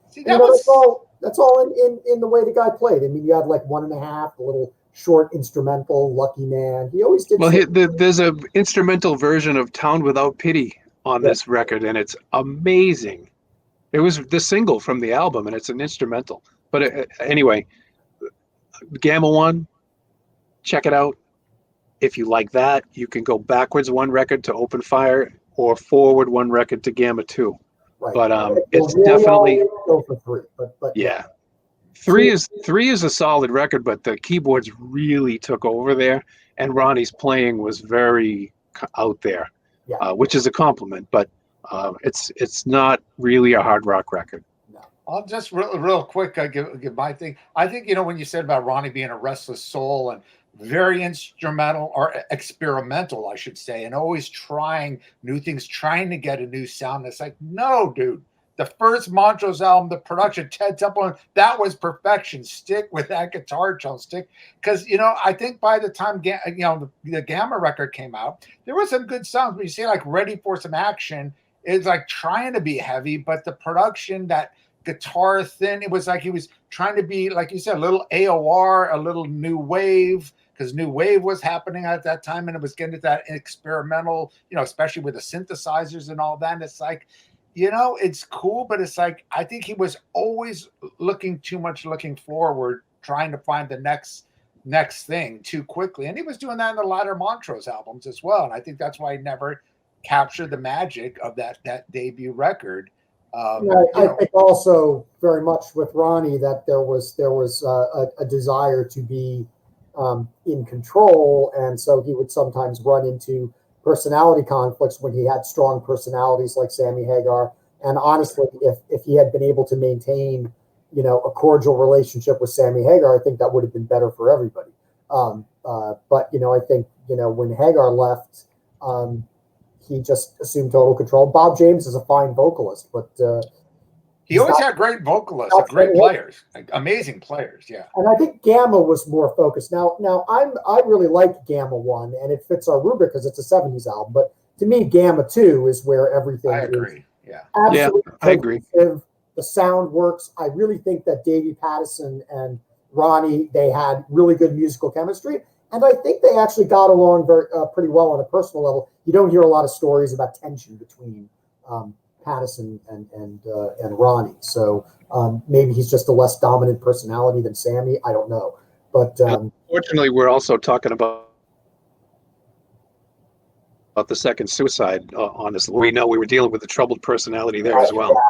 See, that's all in the way the guy played. I mean, you had like 1.5, a little short instrumental, Lucky Man. He always did. Well, there's an instrumental version of Town Without Pity on this record, and it's amazing. It was the single from the album, and it's an instrumental. But anyway, Gamma 1, check it out. If you like that, you can go backwards one record to Open Fire or forward one record to Gamma 2. Right. But it's definitely go for 3. But yeah. 3 is a solid record, but the keyboards really took over there, and Ronnie's playing was very out there, which is a compliment. But it's not really a hard rock record. No. I'll just real quick give my thing. I think when you said about Ronnie being a restless soul and very instrumental or experimental, I should say, and always trying new things, trying to get a new sound. It's like, no, dude. The first Montrose album, the production, Ted Templeman, that was perfection. Stick with that guitar tone, because I think by the time the Gamma record came out, there was some good sounds. But you see, like Ready for Some Action, is like trying to be heavy, but the production, that guitar thin, it was like he was trying to be, like you said, a little AOR, a little new wave, because new wave was happening at that time, and it was getting to that experimental, especially with the synthesizers and all that. And it's like, it's cool, but it's like, I think he was always looking forward, trying to find the next thing too quickly. And he was doing that in the latter Montrose albums as well. And I think that's why he never captured the magic of that debut record. I think also very much with Ronnie that there was a desire to be in control. And so he would sometimes run into personality conflicts when he had strong personalities like Sammy Hagar. And honestly, if he had been able to maintain, a cordial relationship with Sammy Hagar, I think that would have been better for everybody. But I think, when Hagar left, he just assumed total control. Bob James is a fine vocalist, but he always had great vocalists, great players, amazing players. Yeah. And I think Gamma was more focused. Now I really like Gamma 1, and it fits our rubric because it's a 70s album. But to me, Gamma 2 is where everything I agree. is. Yeah. Absolutely. I agree. The sound works. I really think that Davey Pattison and Ronnie, they had really good musical chemistry. And I think they actually got along pretty well on a personal level. You don't hear a lot of stories about tension between Pattison and Ronnie. So maybe he's just a less dominant personality than Sammy. I don't know. But unfortunately, we're also talking about the second suicide on this. We know we were dealing with a troubled personality there as well.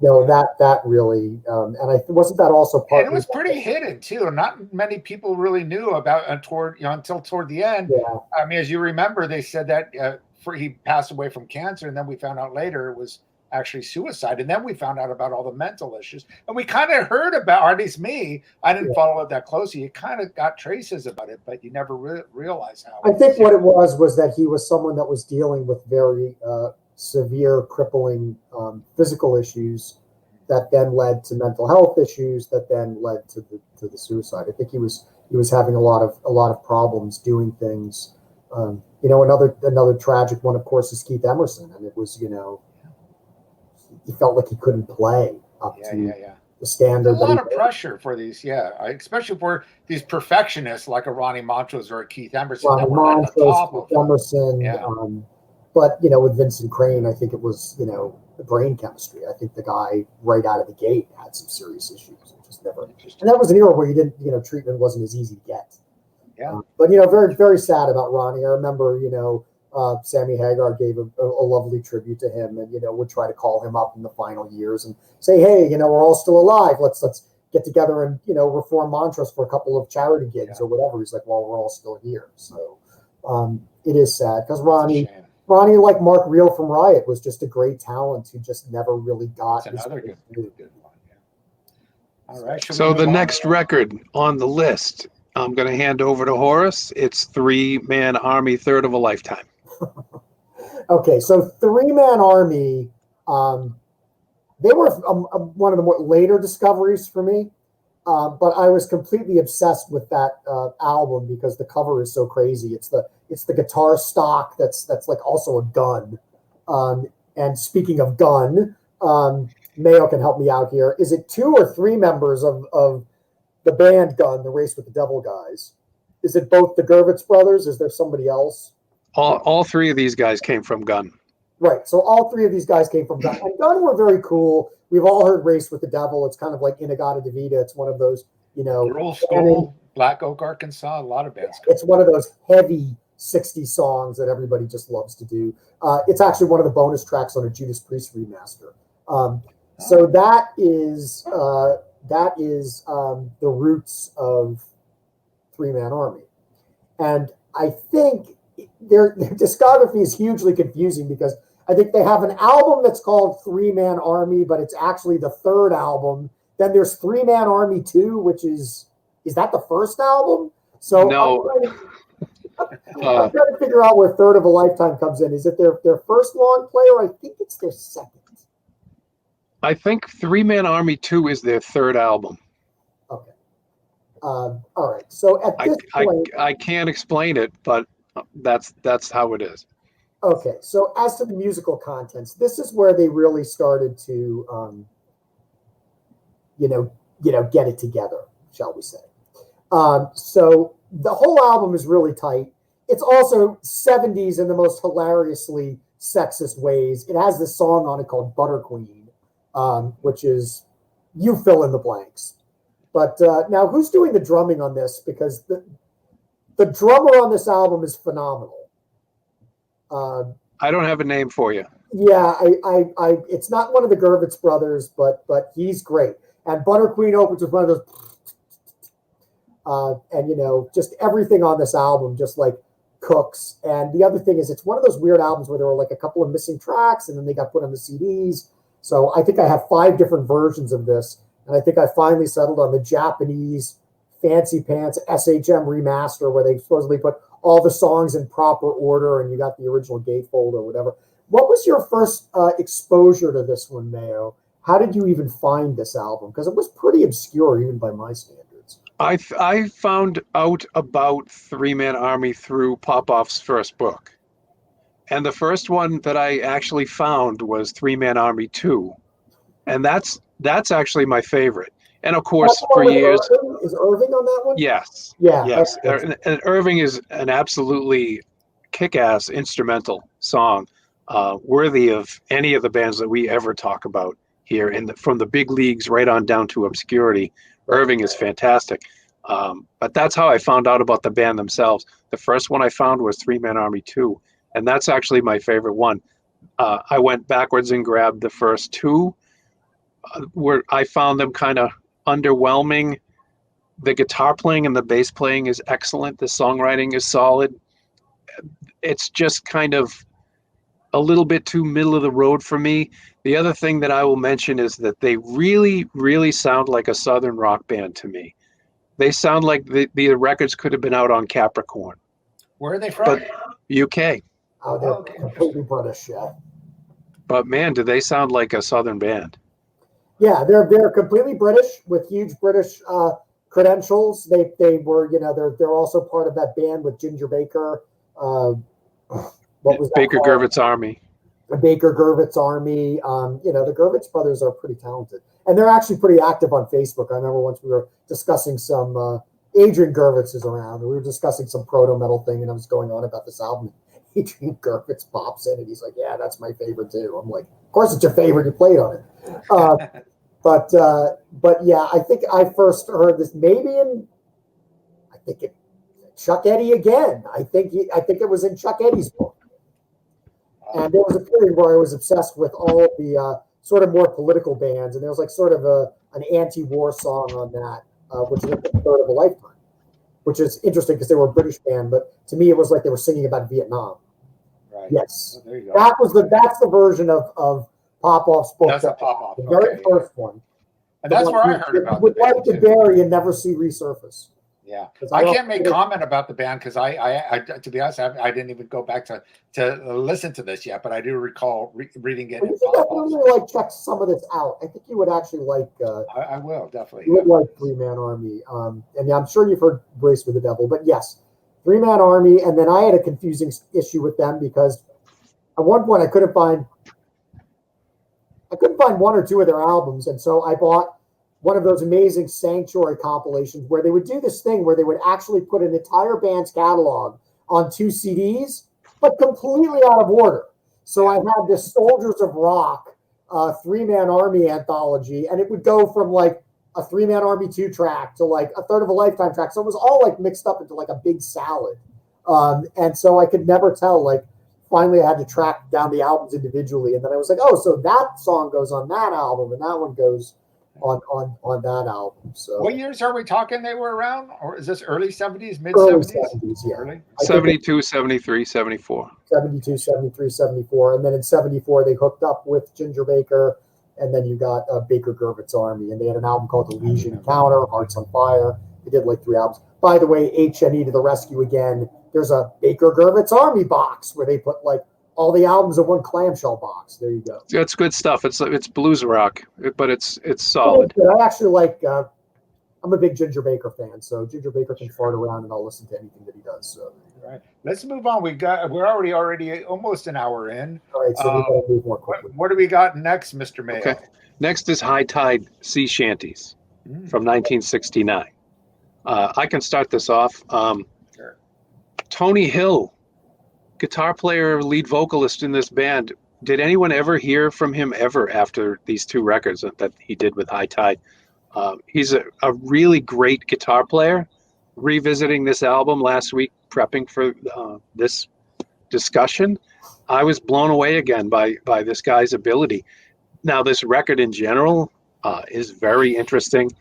No, that really, and wasn't that also part. And it was pretty hidden too. Not many people really knew about until toward the end. Yeah. I mean, as you remember, they said that he passed away from cancer, and then we found out later it was actually suicide, and then we found out about all the mental issues, and we kind of heard about, or at least me, I didn't follow it that closely. You kind of got traces about it, but you never realized how. I think what it was that he was someone that was dealing with very severe, crippling physical issues that then led to mental health issues that then led to the suicide. I think he was having a lot of problems doing things. Another tragic one, of course, is Keith Emerson, and it was he felt like he couldn't play up to the standard. A lot of pressure for these, especially for these perfectionists like a Ronnie Montrose or a Keith Emerson. Ronnie Montrose, Emerson, but with Vincent Crane, I think it was the brain chemistry. I think the guy right out of the gate had some serious issues. Just never, and that was an era where you didn't treatment wasn't as easy to get. Yeah, but very very sad about Ronnie. I remember Sammy Hagar gave a lovely tribute to him, and would try to call him up in the final years and say, hey, we're all still alive. Let's get together and reform Montrose for a couple of charity gigs or whatever. He's like, well, we're all still here. So it is sad because Ronnie Ronnie, like Mark Reel from Riot, was just a great talent who just never really got. That's another good one. Yeah. All right. So the next record on the list, I'm going to hand over to Horace. It's Three Man Army, Third of a Lifetime. Okay, so Three Man Army, they were one of the more later discoveries for me, but I was completely obsessed with that album because the cover is so crazy. It's the guitar stock that's like also a gun. And speaking of gun, Mayo can help me out here. Is it 2 or 3 members of the band Gun, the Race with the Devil guys? Is it both the Gervitz brothers? Is there somebody else? All 3 of these guys came from Gun. Right. So all 3 of these guys came from Gun. And Gun were very cool. We've all heard Race with the Devil. It's kind of like Inagata Devita. It's one of those, Girl School, Black Oak, Arkansas, a lot of bands. It's one of those heavy 60s songs that everybody just loves to do. It's actually one of the bonus tracks on a Judas Priest remaster. So that is the roots of Three Man Army. And I think their discography is hugely confusing because I think they have an album that's called Three Man Army, but it's actually the 3rd album. Then there's Three Man Army 2, which is that the 1st album? So no. I'm trying to figure out where Third of a Lifetime comes in. Is it their first long play, or I think it's their 2nd? I think Three Man Army 2 is their 3rd album. Okay. All right. So at this point, I can't explain it, but that's how it is. Okay. So as to the musical contents, this is where they really started to, get it together, shall we say? So the whole album is really tight. It's also 70s in the most hilariously sexist ways. It has this song on it called Butter Queen, which is you fill in the blanks. But now who's doing the drumming on this? Because the drummer on this album is phenomenal. I don't have a name for you. Yeah, I it's not one of the Gervitz brothers, but he's great. And Butter Queen opens with one of those, and just everything on this album just like cooks. And the other thing is, it's one of those weird albums where there were like a couple of missing tracks, and then they got put on the CDs. So I think I have 5 different versions of this, and I think I finally settled on the Japanese fancy pants SHM remaster, where they supposedly put all the songs in proper order, and you got the original gatefold or whatever. What was your first exposure to this one, Mayo? How did you even find this album? Because it was pretty obscure, even by my standards. I found out about Three Man Army through Popoff's first book. And the first one that I actually found was Three Man Army 2. And that's actually my favorite. And of course, for years... Irving? Is Irving on that one? Yes. Yeah. Yes. And Irving is an absolutely kick-ass instrumental song, worthy of any of the bands that we ever talk about here. From the big leagues right on down to obscurity, Irving is fantastic. But that's how I found out about the band themselves. The first one I found was Three Man Army 2. And that's actually my favorite one. I went backwards and grabbed the first 2, where I found them kind of underwhelming. The guitar playing and the bass playing is excellent. The songwriting is solid. It's just kind of a little bit too middle of the road for me. The other thing that I will mention is that they really, really sound like a Southern rock band to me. They sound like the records could have been out on Capricorn. Where are they from? But UK. Oh, they're completely British, yeah. But man, do they sound like a Southern band. Yeah, they're completely British with huge British credentials. They were, they're also part of that band with Ginger Baker. What was that Baker called? Gervitz Army. The Baker Gervitz Army. The Gervitz brothers are pretty talented, and they're actually pretty active on Facebook. I remember once we were discussing some Adrian Gervitz is around, and we were discussing some proto-metal thing, and I was going on about this album. Adrian Gervitz pops in, and he's like, "Yeah, that's my favorite too." I'm like, "Of course, it's your favorite. You played on it." But yeah, I think I first heard this maybe Chuck Eddy again. I think it was in Chuck Eddy's book. And there was a period where I was obsessed with all of the sort of more political bands, and there was like sort of an anti-war song on that, which is the Third of a Lifetime, which is interesting because they were a British band, but to me it was like they were singing about Vietnam. Right. Yes. Oh, there you go. That's the version of Popoff's book. That's a Popoff. The very Okay. first one. And that's where I heard about would the band, like to too. bury and never see resurface. Yeah, 'Cause I can't make comment about the band because I to be honest, I didn't even go back to listen to this yet, but I do recall reading it. Well, In you should Pop-Offs. definitely check some of this out. I think you would actually like. I will definitely. You would like Three Man Army, and I'm sure you've heard Race with the Devil, but yes, Three Man Army. And then I had a confusing issue with them because at one point I couldn't find one or two of their albums, and so I bought one of those amazing Sanctuary compilations where they would do this thing where they would actually put an entire band's catalog on 2 CDs, but completely out of order. So I had this Soldiers of Rock 3-Man Army anthology, and it would go from like a 3-Man Army 2 track to like a Third of a Lifetime track. So it was all like mixed up into like a big salad. And so I could never tell, like, finally I had to track down the albums individually. And then I was like, oh, so that song goes on that album and that one goes on that album. So what years are we talking they were around? Or is this early 70s, mid early 70s? 70s, yeah. Early? 72, 73, 74. 72, 73, 74. And then in 74, they hooked up with Ginger Baker. And then you got Baker Gervitz Army. And they had an album called The Legion Encounter, Hearts on Fire. They did like 3 albums. By the way, HNE to the rescue again. There's a Baker Gervitz Army box where they put like all the albums in one clamshell box. There you go. It's good stuff. It's blues rock, but it's solid. I actually like. I'm a big Ginger Baker fan, so Ginger Baker can fart around, and I'll listen to anything that he does. So, right. Let's move on. We're already almost an hour in. All right, so we gotta move more quickly. What do we got next, Mr. Mayo? Okay. Next is Tide Sea Shanties from 1969. I can start this off. Sure. Tony Hill, guitar player, lead vocalist in this band. Did anyone ever hear from him ever after these 2 records that he did with High Tide? He's a really great guitar player. Revisiting this album last week, prepping for this discussion, I was blown away again by this guy's ability. Now, this record in general is very interesting.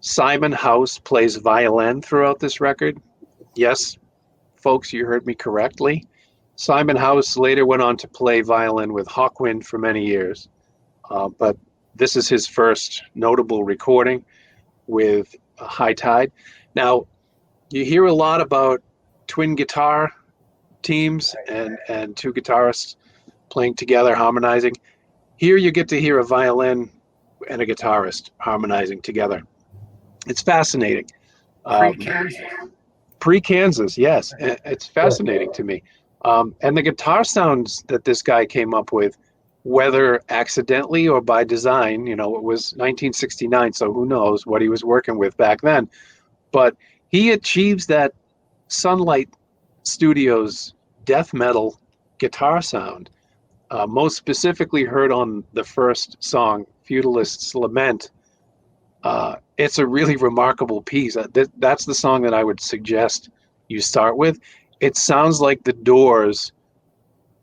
Simon House plays violin throughout this record. Yes, folks, you heard me correctly. Simon House later went on to play violin with Hawkwind for many years, but this is his first notable recording with High Tide. Now, you hear a lot about twin guitar teams and 2 guitarists playing together, harmonizing. Here you get to hear a violin and a guitarist harmonizing together. It's fascinating. Pre-Kansas, yes. It's fascinating to me. And the guitar sounds that this guy came up with, whether accidentally or by design, it was 1969, so who knows what he was working with back then. But he achieves that Sunlight Studios death metal guitar sound, most specifically heard on the first song, Feudalists Lament. It's a really remarkable piece. That's the song that I would suggest you start with. It sounds like the Doors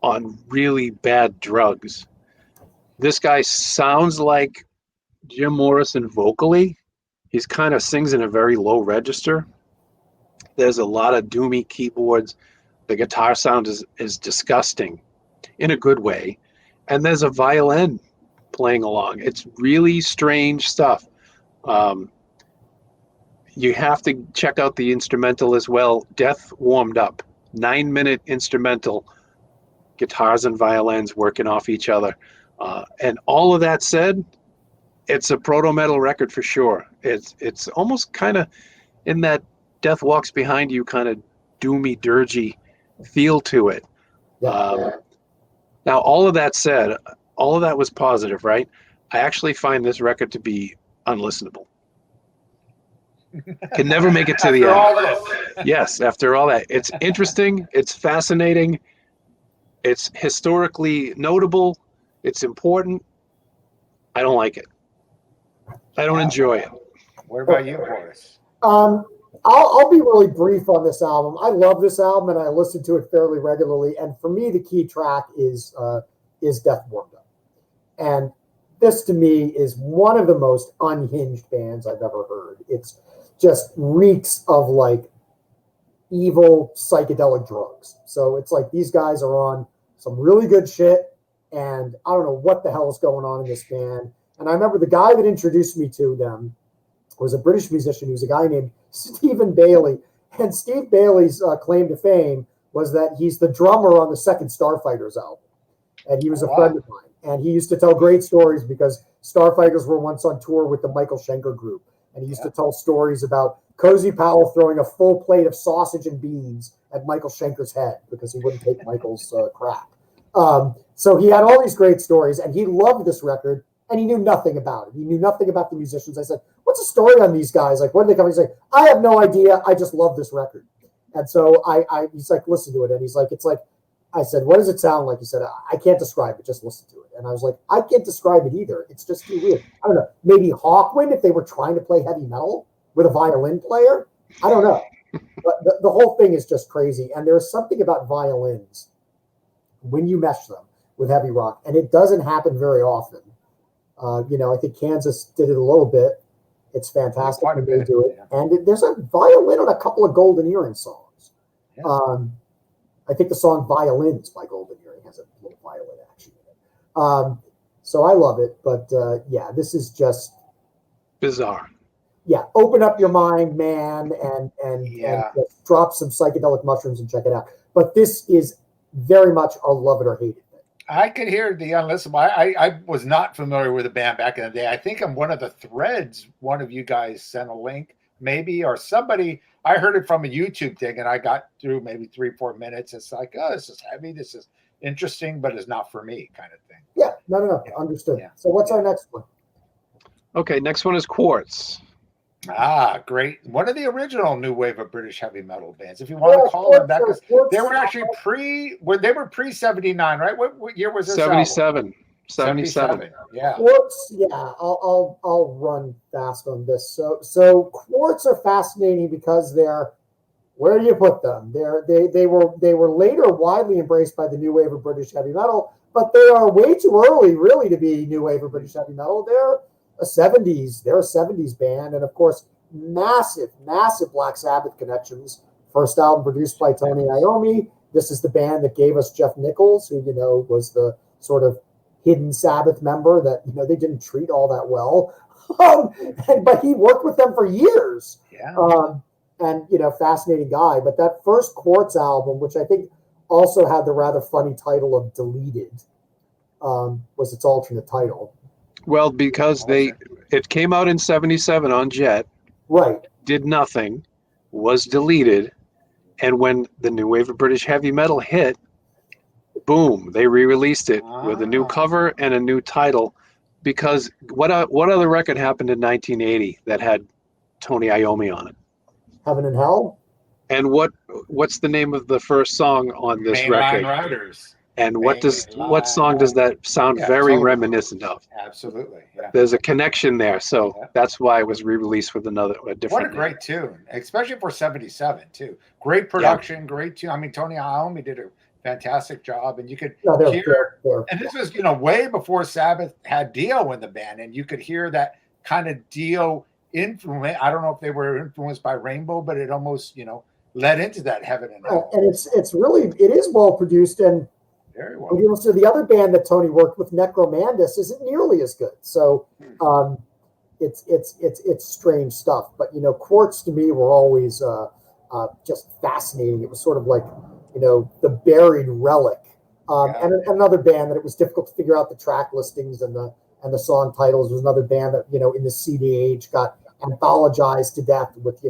on really bad drugs. This guy sounds like Jim Morrison vocally. He's kind of sings in a very low register. There's a lot of doomy keyboards. The guitar sound is disgusting in a good way. And there's a violin playing along. It's really strange stuff. You have to check out the instrumental as well. Death Warmed Up, 9-minute instrumental, guitars and violins working off each other. And all of that said, it's a proto-metal record for sure. It's almost kind of in that Death Walks Behind You kind of doomy, dirgy feel to it. Now, all of that said, all of that was positive, right? I actually find this record to be unlistenable. Can never make it to the end. All this. Yes, after all that. It's interesting. It's fascinating. It's historically notable. It's important. I don't like it. I don't enjoy it. What about you, Horace? I'll be really brief on this album. I love this album and I listen to it fairly regularly. And for me, the key track is Death Warmed Up. And this to me is one of the most unhinged bands I've ever heard. It's just reeks of like evil psychedelic drugs. So it's like these guys are on some really good shit, and I don't know what the hell is going on in this band. And I remember the guy that introduced me to them was a British musician. He was a guy named Stephen Bailey. And Steve Bailey's claim to fame was that he's the drummer on the second Starfighters album. And he was a friend of mine. And he used to tell great stories because Starfighters were once on tour with the Michael Schenker group. And he used to tell stories about Cozy Powell throwing a full plate of sausage and beans at Michael Schenker's head because he wouldn't take Michael's crap. So he had all these great stories, and he loved this record, and he knew nothing about it. He knew nothing about the musicians. I said, what's the story on these guys? Like, when did they come? He's like, I have no idea. I just love this record. And so he's like, listen to it. And he's like, it's like, I said, what does it sound like? He said, I can't describe it. Just listen to it. And I was like, I can't describe it either. It's just too weird. I don't know. Maybe Hawkwind, if they were trying to play heavy metal with a violin player. I don't know. But the whole thing is just crazy. And there's something about violins when you mesh them with heavy rock. And it doesn't happen very often. I think Kansas did it a little bit. It's fantastic when they do it. Yeah. And there's a violin on a couple of Golden Earring songs. Yeah. I think the song Violins by Golden Earring has a little violin action in it. So I love it. But this is just bizarre. Yeah, open up your mind, man, and just drop some psychedelic mushrooms and check it out. But this is very much a love it or hate it thing. I could hear the unlistenable. I was not familiar with the band back in the day. I think on one of the threads, one of you guys sent a link, maybe, or somebody. I heard it from a YouTube thing, and I got through maybe 3-4 minutes. It's like, oh, this is heavy. This is interesting, but it's not for me, kind of thing. Yeah, no. Understood. Yeah. So what's our next one? Okay, next one is Quartz. Great. One of the original new wave of British heavy metal bands, if you want to call them that, because they were actually pre-79, right? What year was this? 77. 77. Yeah. Quartz, I'll run fast on this. So Quartz are fascinating because they're, where do you put them? They were later widely embraced by the new wave of British heavy metal, but they are way too early really to be new wave of British heavy metal. They're a 70s band, and of course massive Black Sabbath connections. First album produced by Tony Iommi. This is the band that gave us Jeff Nichols, who was the sort of hidden Sabbath member that they didn't treat all that well, but he worked with them for years. And fascinating guy. But that first Quartz album, which I think also had the rather funny title of Deleted, was its alternate title. Well, because it came out in 77 on Jet, right? Did nothing, was deleted, and when the new wave of British heavy metal hit, boom, they re-released it with a new cover and a new title. Because what other record happened in 1980 that had Tony Iommi on it? Heaven and Hell. And what's the name of the first song on this record? Riders. And what song does that sound very reminiscent of? Absolutely. Yeah. There's a connection there, so that's why it was re-released with a different. What a great tune, especially for 77 too. Great production, great tune. I mean, Tony Iommi did a fantastic job, and you could hear. And this was way before Sabbath had Dio in the band, and you could hear that kind of Dio influence. I don't know if they were influenced by Rainbow, but it almost led into that Heaven and Hell. And it is well produced and. Very well. So the other band that Tony worked with, Necromandus, isn't nearly as good. So it's strange stuff. But Quartz to me were always just fascinating. It was sort of like the buried relic. And another band that it was difficult to figure out the track listings and the song titles. Was another band that in the CD age got anthologized to death with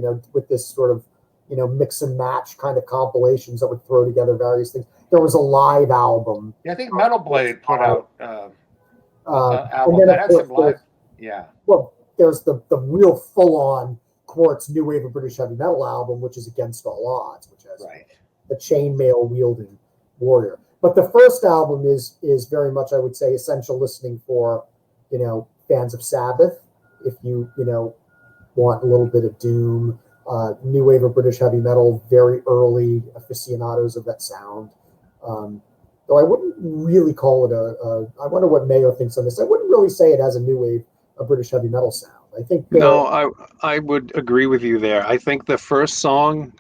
this sort of mix and match kind of compilations that would throw together various things. There was a live album. Yeah, I think Metal Blade put out album that had some live. Yeah. Well, there's the real full-on Quartz new wave of British heavy metal album, which is Against All Odds, which has the chainmail wielding warrior. But the first album is very much, I would say, essential listening for fans of Sabbath. If you want a little bit of doom. New wave of British heavy metal, very early aficionados of that sound. Though I wouldn't really call it I wonder what Mayo thinks on this. I wouldn't really say it has a new wave of British heavy metal sound. I think I would agree with you there. I think the first song,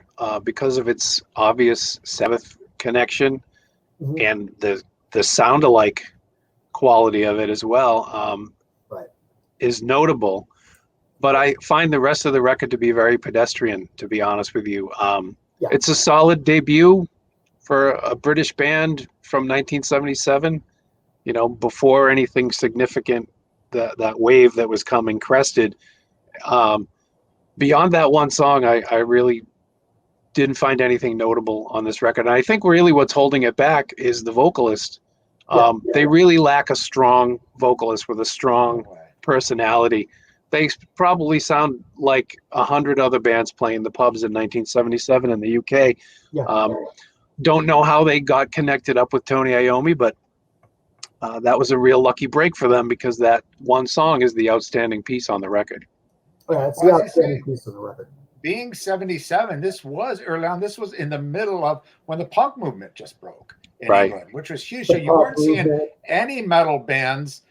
because of its obvious Sabbath connection, and the sound alike quality of it as well is notable. But I find the rest of the record to be very pedestrian, to be honest with you. It's a solid debut for a British band from 1977, before anything significant, that wave that was coming crested. Beyond that one song, I really didn't find anything notable on this record. And I think really what's holding it back is the vocalist. They really lack a strong vocalist with a strong personality. They probably sound like 100 other bands playing the pubs in 1977 in the UK. Don't know how they got connected up with Tony Iommi, but that was a real lucky break for them, because that one song is the outstanding piece on the record. Yeah, it's the outstanding piece on the record. Being 77, this was early on. This was in the middle of when the punk movement just broke in England, which was huge. So you weren't seeing any metal bands.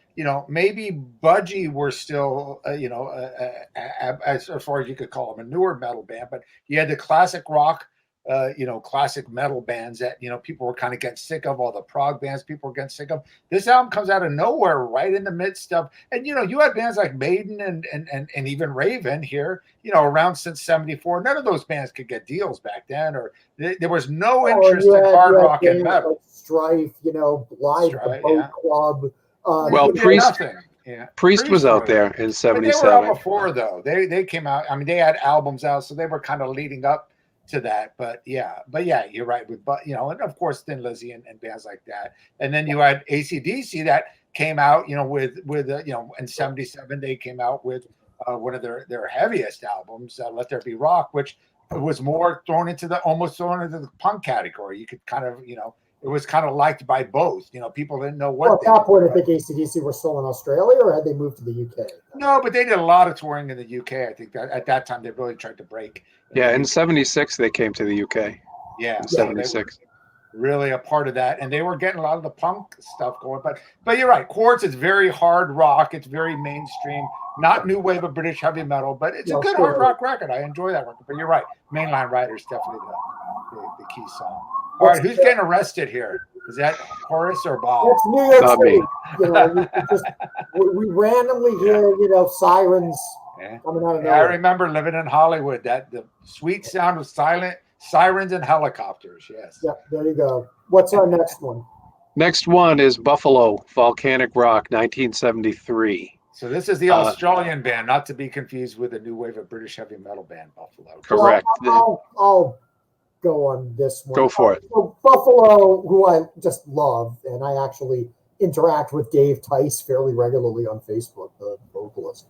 Maybe Budgie were still, as far as you could call them, a newer metal band, but you had the classic rock, classic metal bands that, people were kind of getting sick of, all the prog bands people were getting sick of. This album comes out of nowhere, right in the midst of, and, you had bands like Maiden and even Raven here, around since 74. None of those bands could get deals back then, or there was no interest in hard rock and metal. Like Strife, Blythe, the Boat Club. Priest was out there in 77. But they were out before, though. They came out. I mean, they had albums out, so they were kind of leading up to that. But yeah, you're right. And of course, Thin Lizzy and bands like that. And then you had AC/DC that came out, with in 77 they came out with one of their heaviest albums, Let There Be Rock, which was more almost thrown into the punk category. You could kind of, it was kind of liked by both. People didn't know what. Well, at that point, I think AC/DC were still in Australia, or had they moved to the UK? No, but they did a lot of touring in the UK. I think that at that time they really tried to break. Yeah, in 76 they came to the UK. Yeah, in 76. Really a part of that, and they were getting a lot of the punk stuff going. But you're right. Quartz is very hard rock. It's very mainstream, not new wave of British heavy metal, but it's a good hard rock record. I enjoy that record. But you're right. Mainline Rider is definitely the key song. All right, who's getting arrested here? Is that Horace or Bob? It's New York City. We randomly hear, sirens coming out of nowhere. I remember living in Hollywood. The sweet sound of sirens and helicopters. Yes. Yep. There you go. What's our next one? Next one is Buffalo, Volcanic Rock, 1973. So this is the Australian band, not to be confused with the new wave of British heavy metal band, Buffalo. Correct. Well, I'll go on this one. Go for it. So Buffalo, who I just love, and I actually interact with Dave Tice fairly regularly on Facebook, the vocalist.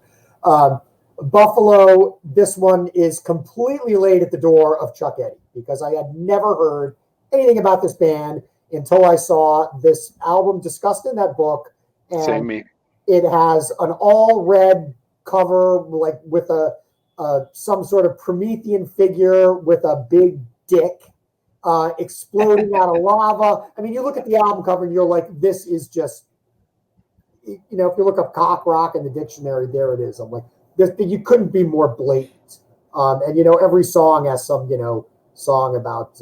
Buffalo, this one is completely laid at the door of Chuck Eddy, because I had never heard anything about this band until I saw this album discussed in that book. And Same me. It has an all red cover, like with some sort of Promethean figure with a big dick exploding out of lava. I mean, you look at the album cover and you're like, this is just, if you look up cock rock in the dictionary, there it is. I'm like, you couldn't be more blatant. And every song has some, song about,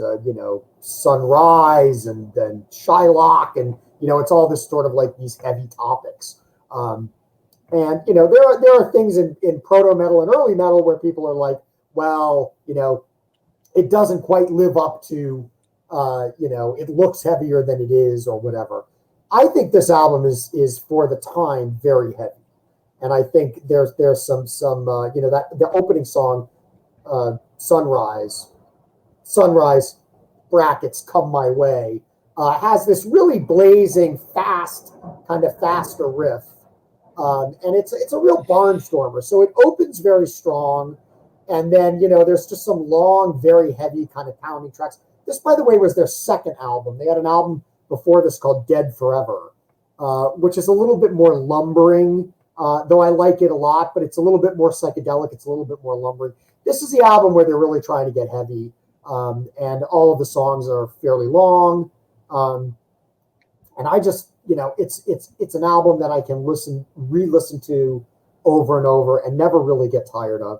sunrise and then Shylock, and it's all this sort of like these heavy topics. And there are things in proto-metal and early metal where people are like, well, it doesn't quite live up to, it looks heavier than it is or whatever. I think this album is for the time very heavy. And I think there's some that the opening song, Sunrise brackets Come My Way, has this really blazing, faster riff. And it's a real barnstormer. So it opens very strong. And then, there's just some long, very heavy kind of pounding tracks. This, by the way, was their second album. They had an album before this called Dead Forever, which is a little bit more lumbering, though I like it a lot, but it's a little bit more psychedelic. It's a little bit more lumbering. This is the album where they're really trying to get heavy. And all of the songs are fairly long. And I just, it's an album that I can re-listen to over and over and never really get tired of.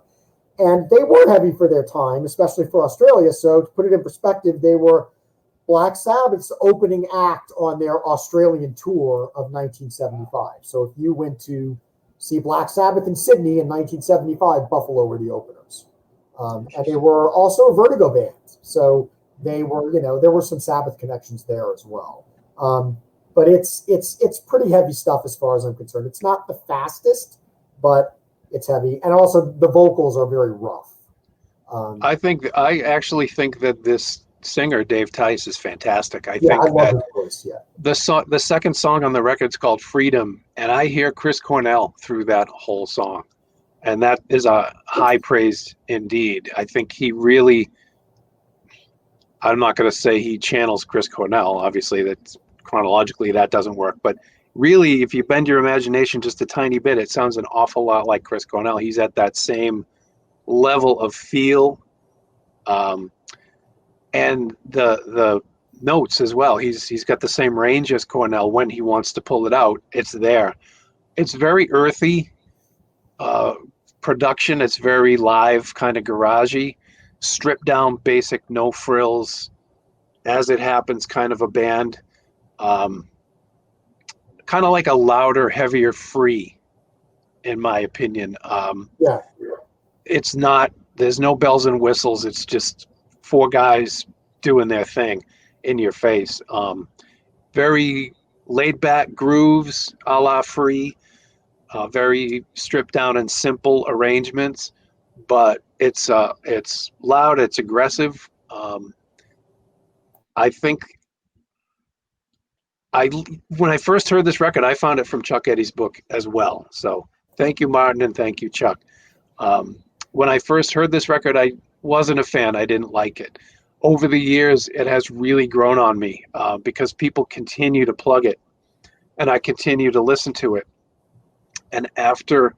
And they were heavy for their time, especially for Australia. So to put it in perspective, they were Black Sabbath's opening act on their Australian tour of 1975. So if you went to see Black Sabbath in Sydney in 1975, Buffalo were the openers. And they were also a Vertigo band. So they were, there were some Sabbath connections there as well. But it's pretty heavy stuff as far as I'm concerned. It's not the fastest, but it's heavy. And also the vocals are very rough. I actually think that this singer Dave Tice is fantastic. I love that his voice, the second song on the record is called Freedom, and I hear Chris Cornell through that whole song, and that is a high praise indeed. I think he really, I'm not going to say he channels Chris Cornell, obviously that's chronologically that doesn't work, but really if you bend your imagination just a tiny bit, it sounds an awful lot like Chris Cornell. He's at that same level of feel, and the notes as well. He's got the same range as Cornell. When he wants to pull it out, it's there. It's very earthy production. It's very live, kind of garagey, stripped down, basic, no frills, as it happens kind of a band. Kind of like a louder, heavier Free, in my opinion. It's not, there's no bells and whistles. It's just four guys doing their thing in your face. Very laid back grooves, a la Free, very stripped down and simple arrangements, but it's loud, it's aggressive. I think when I first heard this record, I found it from Chuck Eddy's book as well. So thank you, Martin, and thank you, Chuck. When I first heard this record, I wasn't a fan. I didn't like it. Over the years, it has really grown on me because people continue to plug it, and I continue to listen to it. And after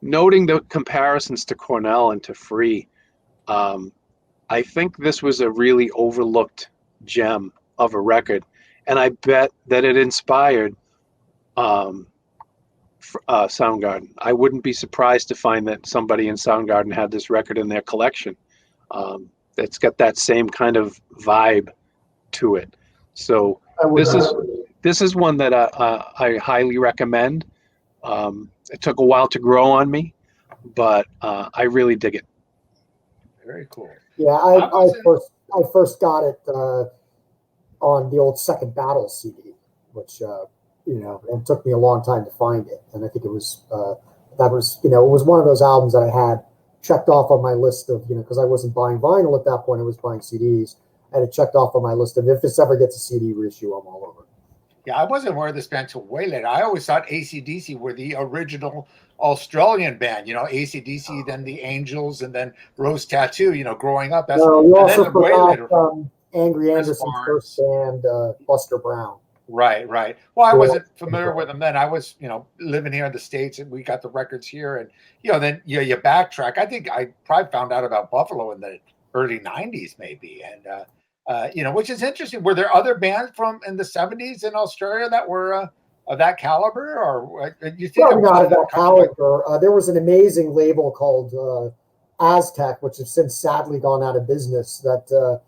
noting the comparisons to Cornell and to Free, I think this was a really overlooked gem of a record. And I bet that it inspired Soundgarden. I wouldn't be surprised to find that somebody in Soundgarden had this record in their collection. It's got that same kind of vibe to it. So this is one that I highly recommend. It took a while to grow on me, but I really dig it. Very cool. Yeah, I first got it on the old Second Battle CD, which it took me a long time to find it, and I think it was it was one of those albums that I had checked off on my list of, because I wasn't buying vinyl at that point, I was buying CDs. I had it checked off on my list of, if this ever gets a CD reissue, I'm all over. Yeah, I wasn't aware of this band till way later. I always thought AC/DC were the original Australian band. AC/DC, then the Angels, and then Rose Tattoo. Growing up. That's, you also forgot Angry Anderson's first band, Buster Brown. Right. Well, I wasn't familiar with them then. I was, living here in the States, and we got the records here, and then you backtrack. I think I probably found out about Buffalo in the early '90s, maybe, and which is interesting. Were there other bands in the '70s in Australia that were of that caliber, or you think? Probably not of that caliber. There was an amazing label called Aztec, which has since sadly gone out of business. That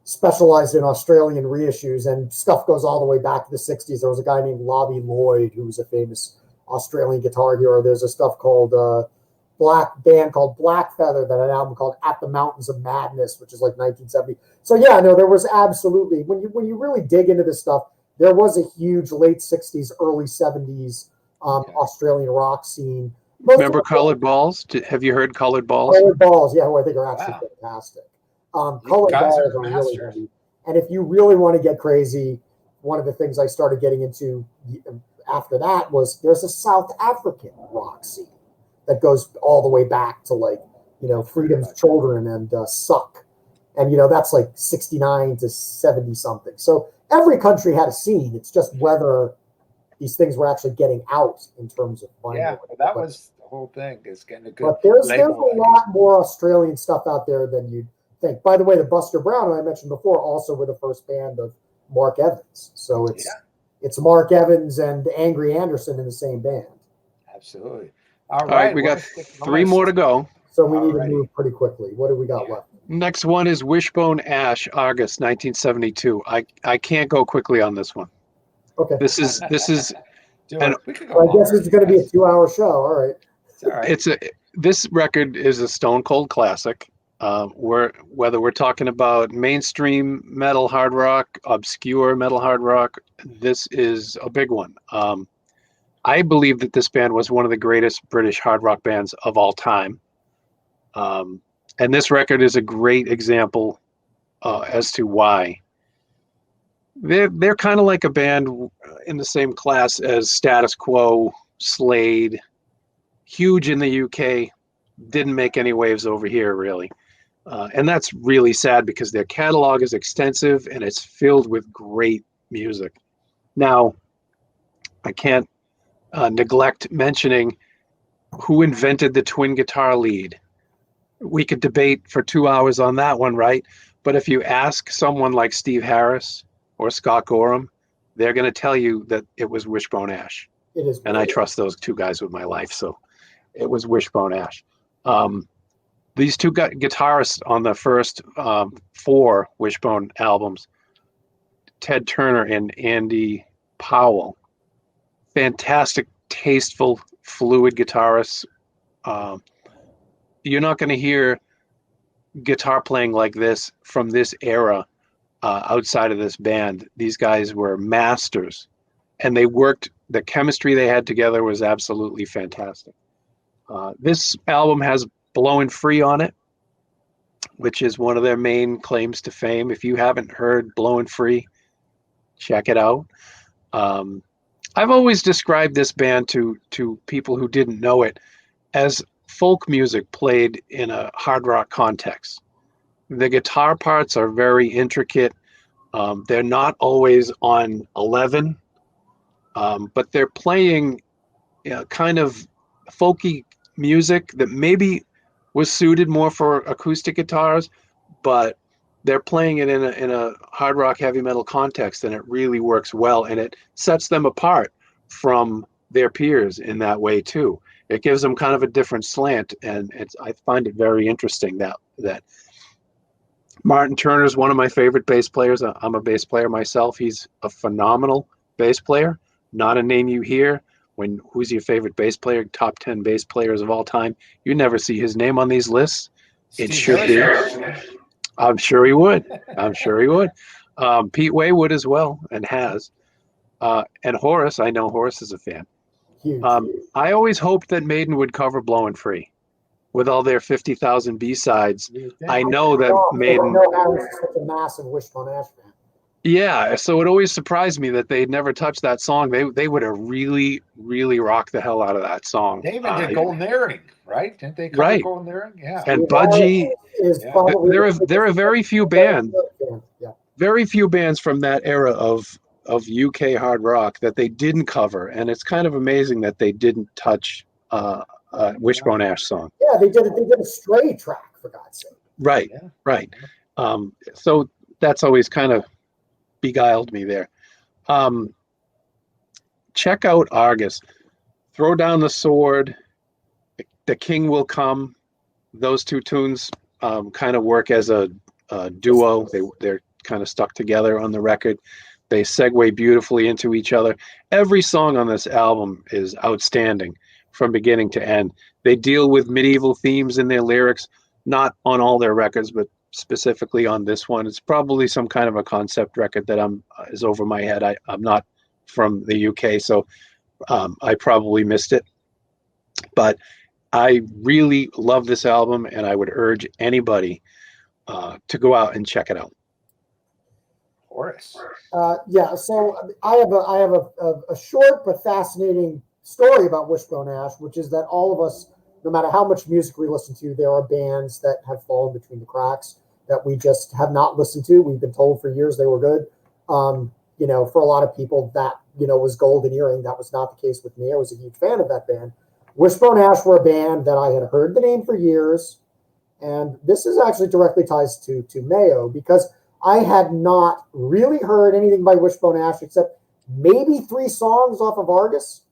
specialized in Australian reissues, and stuff goes all the way back to the '60s. There was a guy named Lobby Lloyd who was a famous Australian guitar hero. There's a stuff called Black Feather, that an album called At the Mountains of Madness, which is like 1970. So there was absolutely, when you really dig into this stuff, there was a huge late '60s, early '70s Australian rock scene. Remember Colored Balls? Have you heard Colored Balls? Colored Balls, yeah, who I think are actually fantastic. Colored Balls are really heavy. And if you really want to get crazy, one of the things I started getting into after that was there's a South African rock scene that goes all the way back to Freedom's Children and Suck. And, that's like 69 to 70 something. So every country had a scene. It's just whether these things were actually getting out in terms of vinyl. Yeah, that was the whole thing, is getting a good But there's a lot more Australian stuff out there than you'd think. By the way, the Buster Brown, who I mentioned before, also were the first band of Mark Evans. So it's Mark Evans and Angry Anderson in the same band. Absolutely. All right, we got three more to go. So we need to move pretty quickly. What do we got left? Next one is Wishbone Ash August 1972. I can't go quickly on this one. Okay. This is We could So go I guess it's going to be a 2-hour show. All right. It's all right. This record is a stone cold classic. Whether we're talking about mainstream metal hard rock, obscure metal hard rock, this is a big one. I believe that this band was one of the greatest British hard rock bands of all time. And this record is a great example as to why. They're kind of like a band in the same class as Status Quo, Slade, huge in the UK, didn't make any waves over here really. And that's really sad because their catalog is extensive and it's filled with great music. Now, I can't neglect mentioning who invented the twin guitar lead. We could debate for 2 hours on that one, right? But if you ask someone like Steve Harris or Scott Gorham, they're going to tell you that it was Wishbone Ash. It is. And I trust those two guys with my life, so it was Wishbone Ash. These two guitarists on the first 4 Wishbone albums, Ted Turner and Andy Powell, fantastic, tasteful, fluid guitarists. You're not going to hear guitar playing like this from this era outside of this band. These guys were masters, and they worked. The chemistry they had together was absolutely fantastic. This album has Blowin' Free on it, which is one of their main claims to fame. If you haven't heard Blowin' Free, check it out. I've always described this band to people who didn't know it as folk music played in a hard rock context. The guitar parts are very intricate. They're not always on 11, but they're playing kind of folky music that maybe was suited more for acoustic guitars, but they're playing it in a hard rock heavy metal context, and it really works well, and it sets them apart from their peers in that way too. It gives them kind of a different slant, and I find it very interesting that Martin Turner is one of my favorite bass players. I'm a bass player myself. He's a phenomenal bass player, not a name you hear. When who's your favorite bass player, top 10 bass players of all time, you never see his name on these lists. It should be. I'm sure he would. Pete Way would as well, and has. And Horace, I know Horace is a fan. Huge. I always hoped that Maiden would cover Blowin' Free with all their 50,000 B-sides. I know that Maiden... Harris is such a massive Wishbone Ash fan. Yeah, so it always surprised me that they'd never touched that song. They would have really, really rocked the hell out of that song. They even did Golden Earring, right? Didn't they cover Right. Golden Earring? Yeah. And Budgie... is probably There are very few bands. Yeah. Very few bands from that era of UK hard rock that they didn't cover, and it's kind of amazing that they didn't touch Wishbone Ash song. Yeah, they did a Stray track, for God's sake. Right, Yeah. right. So that's always kind of beguiled me there. Check out Argus. Throw Down the Sword, The King Will Come. Those two tunes kind of work as a duo. They're kind of stuck together on the record. They segue beautifully into each other. Every song on this album is outstanding from beginning to end. They deal with medieval themes in their lyrics, not on all their records, but specifically on this one. It's probably some kind of a concept record that is over my head. I'm not from the UK, so I probably missed it. But I really love this album, and I would urge anybody to go out and check it out. Horace. Yeah, so I have a short but fascinating story about Wishbone Ash, which is that all of us, no matter how much music we listen to, there are bands that have fallen between the cracks that we just have not listened to. We've been told for years they were good. For a lot of people that, was Golden Earring. That was not the case with me. I was a huge fan of that band. Wishbone Ash were a band that I had heard the name for years. And this is actually directly ties to Mayo, because I had not really heard anything by Wishbone Ash except maybe 3 songs off of Argus,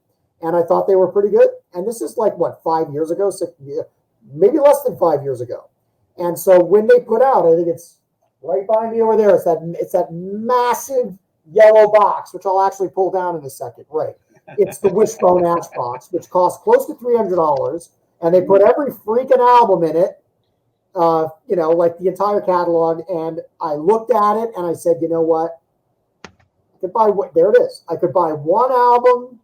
and I thought they were pretty good. And this is like, 5 years ago? 6, maybe less than 5 years ago. And so when they put out, I think it's right behind me over there. It's that massive yellow box, which I'll actually pull down in a second. Right. It's the Wishbone Ash box, which costs close to $300, and they put every freaking album in it. Like the entire catalog. And I looked at it and I said, you know what? I could buy there it is. I could buy one album.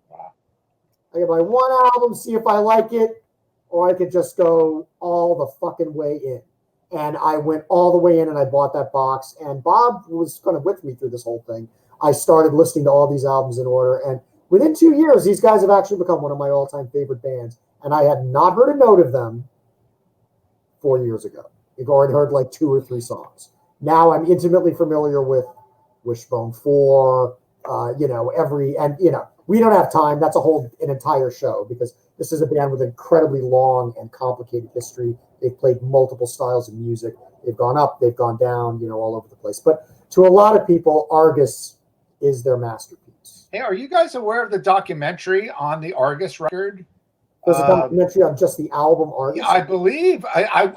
I could buy one album, see if I like it, or I could just go all the fucking way in. And I went all the way in and I bought that box. And Bob was kind of with me through this whole thing. I started listening to all these albums in order. And within 2 years, these guys have actually become one of my all-time favorite bands. And I had not heard a note of them 4 years ago. You've already heard like 2 or 3 songs. Now I'm intimately familiar with Wishbone 4, we don't have time. That's an entire show, because this is a band with incredibly long and complicated history. They've played multiple styles of music. They've gone up, they've gone down, all over the place. But to a lot of people, Argus is their masterpiece. Hey, are you guys aware of the documentary on the Argus record? There's a documentary on just the album Argus. Yeah, I believe.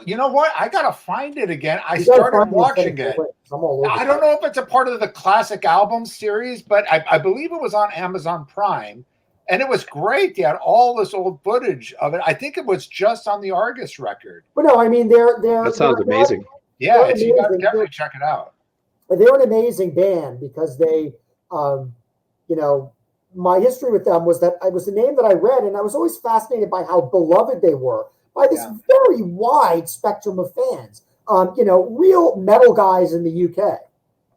You know what? I gotta find it again. I started watching it. I don't know if it's a part of the classic album series, but I believe it was on Amazon Prime, and it was great. They had all this old footage of it. I think it was just on the Argus record. But no, I mean they're that sounds amazing. Yeah, you gotta definitely check it out. They're an amazing band because they, my history with them was that it was the name that I read, and I was always fascinated by how beloved they were by this very wide spectrum of fans. Real metal guys in the UK.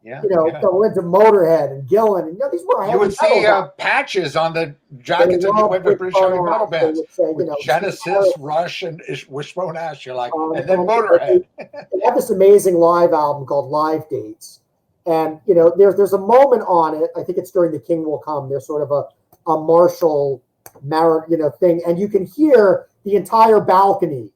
Yeah, that were into Motorhead and Gillan, and these were you would see patches on the jackets of the British heavy metal bands. Genesis, Rush, and Wishbone Ash. You're like, and then Motorhead. They have this amazing live album called Live Dates. And, there's a moment on it. I think it's during The King Will Come. There's sort of a martial, thing. And you can hear the entire balcony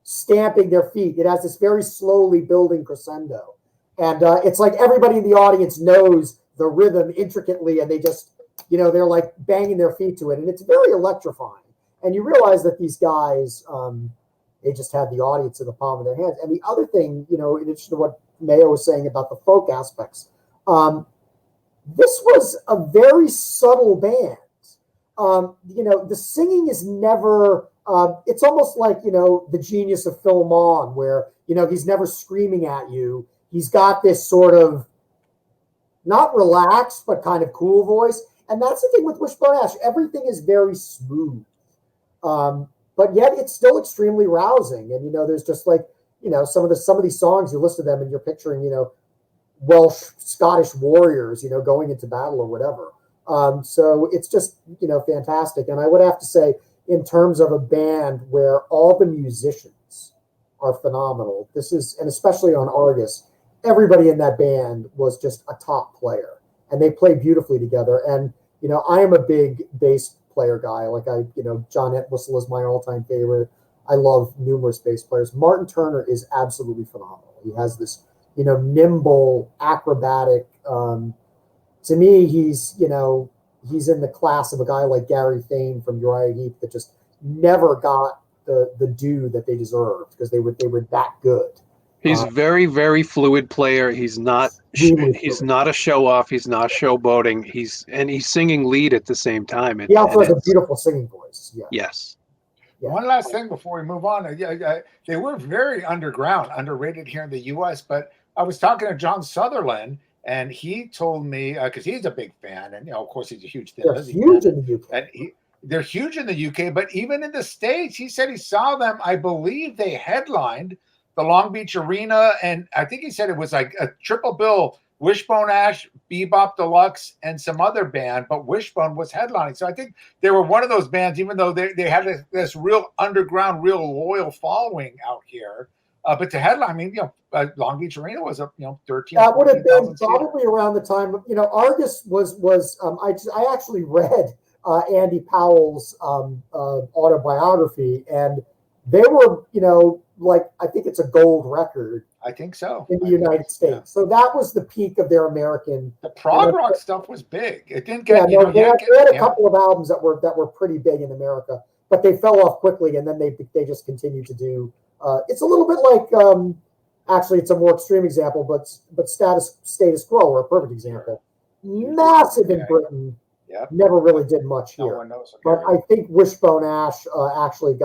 stamping their feet. It has this very slowly building crescendo. And it's like everybody in the audience knows the rhythm intricately. And they just, they're like banging their feet to it. And it's very electrifying. And you realize that these guys, they just had the audience in the palm of their hands. And the other thing, in addition to what Mayo was saying about the folk aspects, this was a very subtle band. The singing is never, it's almost like, the genius of Phil Maughan, where, he's never screaming at you. He's got this sort of not relaxed, but kind of cool voice. And that's the thing with Wishbone Ash. Everything is very smooth. But yet it's still extremely rousing. And, there's just like, some of these songs, you listen to them and you're picturing, Welsh, Scottish warriors, going into battle or whatever. So it's just, fantastic. And I would have to say, in terms of a band where all the musicians are phenomenal, and especially on Argus, everybody in that band was just a top player, and they play beautifully together. And, I am a big bass player guy. Like John Entwistle is my all-time favorite. I love numerous bass players. Martin Turner is absolutely phenomenal. He has this, nimble, acrobatic. To me, he's in the class of a guy like Gary Thane from Uriah Heep that just never got the due that they deserved because they were that good. He's very, very fluid player. He's not not a show off. He's not showboating. He's singing lead at the same time. He also has a beautiful singing voice. Yeah. Yes. Yeah. One last thing before we move on. They were very underrated here in the U.S., but I was talking to John Sutherland, and he told me, because he's a big fan, and of course he's a huge fan. They're huge in the UK. And they're huge in the UK, but even in the States, he said he saw them. I believe they headlined the Long Beach Arena, and I think he said it was like a triple bill: Wishbone Ash, Bebop Deluxe, and some other band, but Wishbone was headlining. So I think they were one of those bands, even though they had this real underground, real loyal following out here. But to headline, Long Beach Arena was a 13. That would have been probably around the time. Argus was. I actually read Andy Powell's autobiography, and they were I think it's a gold record. I think so. In the United States. Yeah. So that was the peak of their American. The prog rock stuff was big. It didn't get, they had a couple of albums that were pretty big in America, but they fell off quickly, and then they just continued to do It's a little bit like, actually, it's a more extreme example, but Status Quo are a perfect example. Massive in Britain, never really did much here. No one knows. But I think Wishbone Ash actually they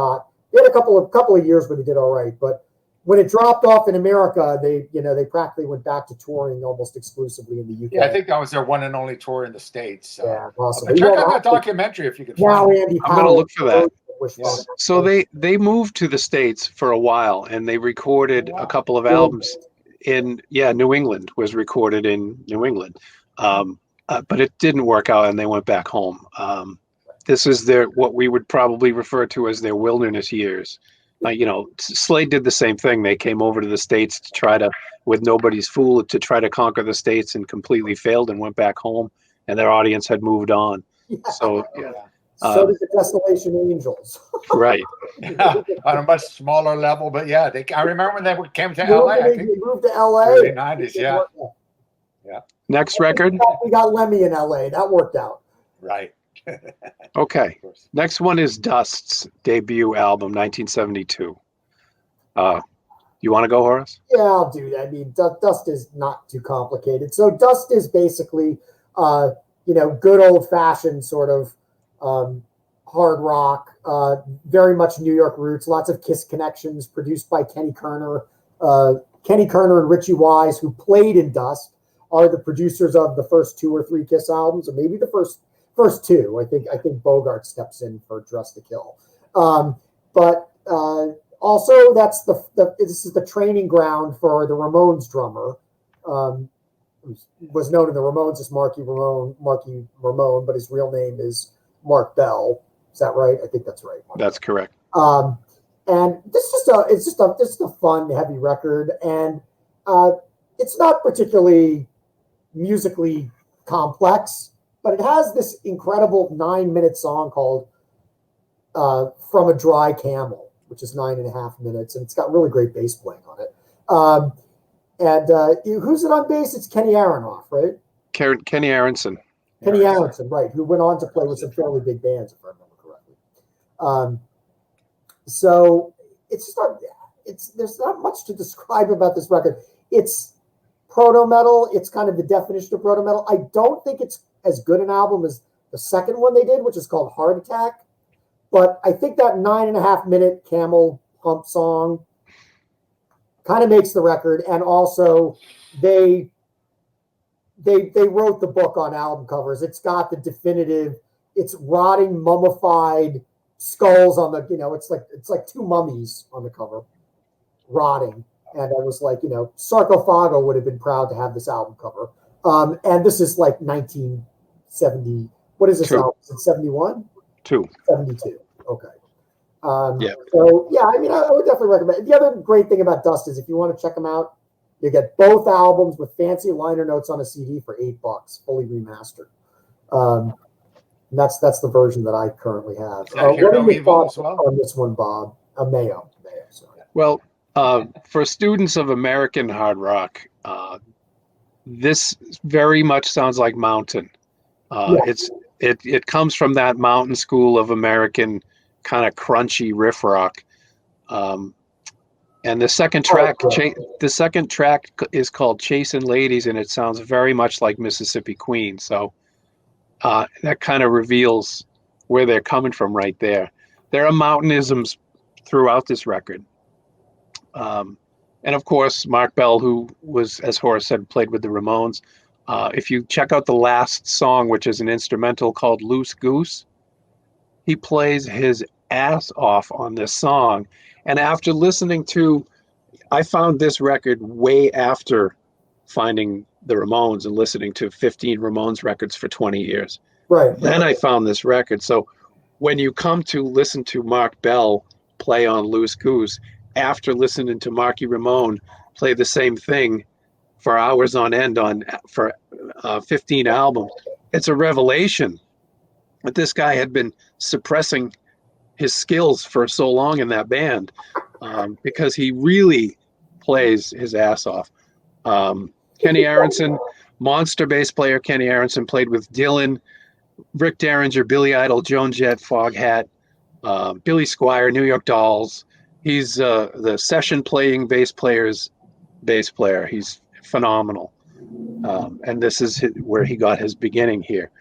had a couple of years where they did all right, but when it dropped off in America, they practically went back to touring almost exclusively in the UK. Yeah, I think that was their one and only tour in the States. So. Yeah, possibly. Check out that documentary if you can now find it. Andy I'm going to look for that. Yeah. So they moved to the States for a while, and they recorded a couple of albums in New England. Was recorded in New England, but it didn't work out, and they went back home. This is what we would probably refer to as their wilderness years. Slade did the same thing. They came over to the States to try to, with Nobody's Fool, to try to conquer the States, and completely failed and went back home, and their audience had moved on. So so did the Desolation Angels. Right. On a much smaller level, but I remember when they came to LA. I think they moved to LA. Early 90s, yeah. Next record. We got Lemmy in LA. That worked out. Right. Okay. Next one is Dust's debut album, 1972. You want to go, Horace? Yeah, I'll do that. I mean, Dust is not too complicated. So Dust is basically, good old-fashioned sort of hard rock, very much New York roots, lots of Kiss connections, produced by Kenny Kerner. Kenny Kerner and Richie Wise, who played in Dust, are the producers of the first 2 or 3 Kiss albums, or maybe the first 2. I think Bogart steps in for Dress to Kill. But also, this is the training ground for the Ramones drummer, who was known in the Ramones as Marky Ramone, but his real name is Mark Bell. Is that right? I think that's right. That's correct. And this is just a fun, heavy record, and it's not particularly musically complex, but it has this incredible 9-minute song called "From a Dry Camel," which is 9.5 minutes, and it's got really great bass playing on it. Who's it on bass? It's Kenny Aronoff, right? Kenny Aronson. Kenny Aronson, right, who went on to play with some fairly big bands, if I remember correctly. So there's not much to describe about this record. It's proto-metal. It's kind of the definition of proto-metal. I don't think it's as good an album as the second one they did, which is called Heart Attack. But I think that 9.5 minute Camel Pump song kind of makes the record. And also they wrote the book on album covers. It's got the definitive, it's rotting, mummified skulls on the, it's like 2 mummies on the cover, rotting. And I was like, Sarcophago would have been proud to have this album cover. And this is like 1970. What is this album? Is it 71? 72. Okay. So, I mean, I would definitely recommend it. The other great thing about Dust is if you want to check them out, you get both albums with fancy liner notes on a CD for $8, fully remastered. And that's the version that I currently have. What are your thoughts on this one, Bob? Mayo. Sorry. Well, for students of American hard rock, this very much sounds like Mountain. It comes from that Mountain school of American kind of crunchy riff rock. And the second track, is called Chasing Ladies, and it sounds very much like Mississippi Queen. So that kind of reveals where they're coming from right there. There are Mountain-isms throughout this record. And of course, Mark Bell, who was, as Horace said, played with the Ramones. If you check out the last song, which is an instrumental called Loose Goose, he plays his ass off on this song. And after listening to, I found this record way after finding the Ramones and listening to 15 Ramones records for 20 years. Right. Then I found this record. So when you come to listen to Mark Bell play on Loose Goose, after listening to Marky Ramone play the same thing for hours on end for 15 albums, it's a revelation that this guy had been suppressing his skills for so long in that band, because he really plays his ass off. Kenny Aronson, monster bass player Kenny Aronson, played with Dylan, Rick Derringer, Billy Idol, Joan Jett, Foghat, Billy Squier, New York Dolls, He's the session playing bass player's bass player. He's phenomenal. And this is where he got his beginning here.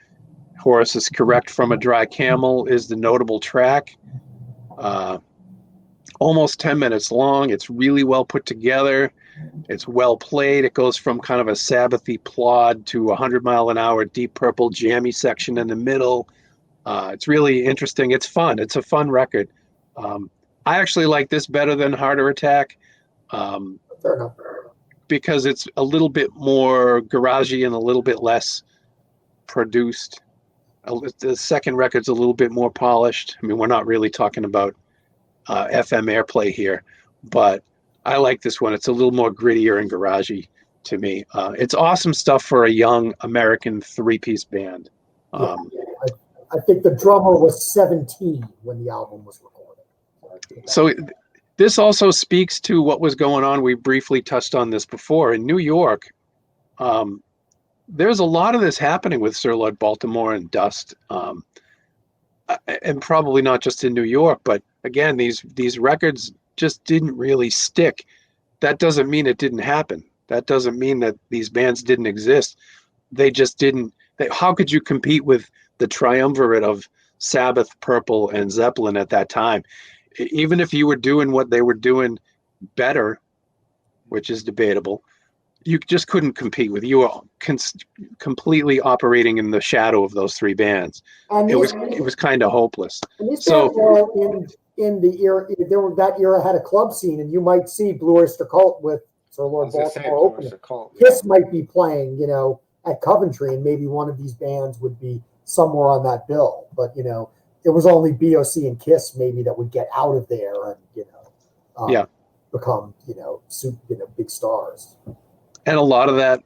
Horace is correct. From a Dry Camel is the notable track. Almost 10 minutes long. It's really well put together. It's well played. It goes from kind of a Sabbathy plod to 100-mile-an-hour Deep Purple jammy section in the middle. It's really interesting. It's fun. It's a fun record. I actually like this better than Harder Attack because it's a little bit more garagey and a little bit less produced. The second record's a little bit more polished. I mean, we're not really talking about FM airplay here, but I like this one. It's a little more grittier and garagey to me. It's awesome stuff for a young American three-piece band. I think the drummer was 17 when the album was recorded. So this also speaks to what was going on. We briefly touched on this before. In New York, there's a lot of this happening with Sir Lord Baltimore and Dust. And probably not just in New York, but again, these records just didn't really stick. That doesn't mean it didn't happen. That doesn't mean that these bands didn't exist. They just didn't. How could you compete with the triumvirate of Sabbath, Purple, and Zeppelin at that time? Even if you were doing what they were doing better, which is debatable, you just couldn't compete with. You were completely operating in the shadow of those three bands. And it was kind of hopeless. And these bands were in the era. That era had a club scene, and you might see Blue Oyster Cult with Sir Lord Baltimore opening. Kiss might be playing, at Coventry, and maybe one of these bands would be somewhere on that bill. But it was only BOC and Kiss maybe that would get out of there and become big stars. And a lot of that,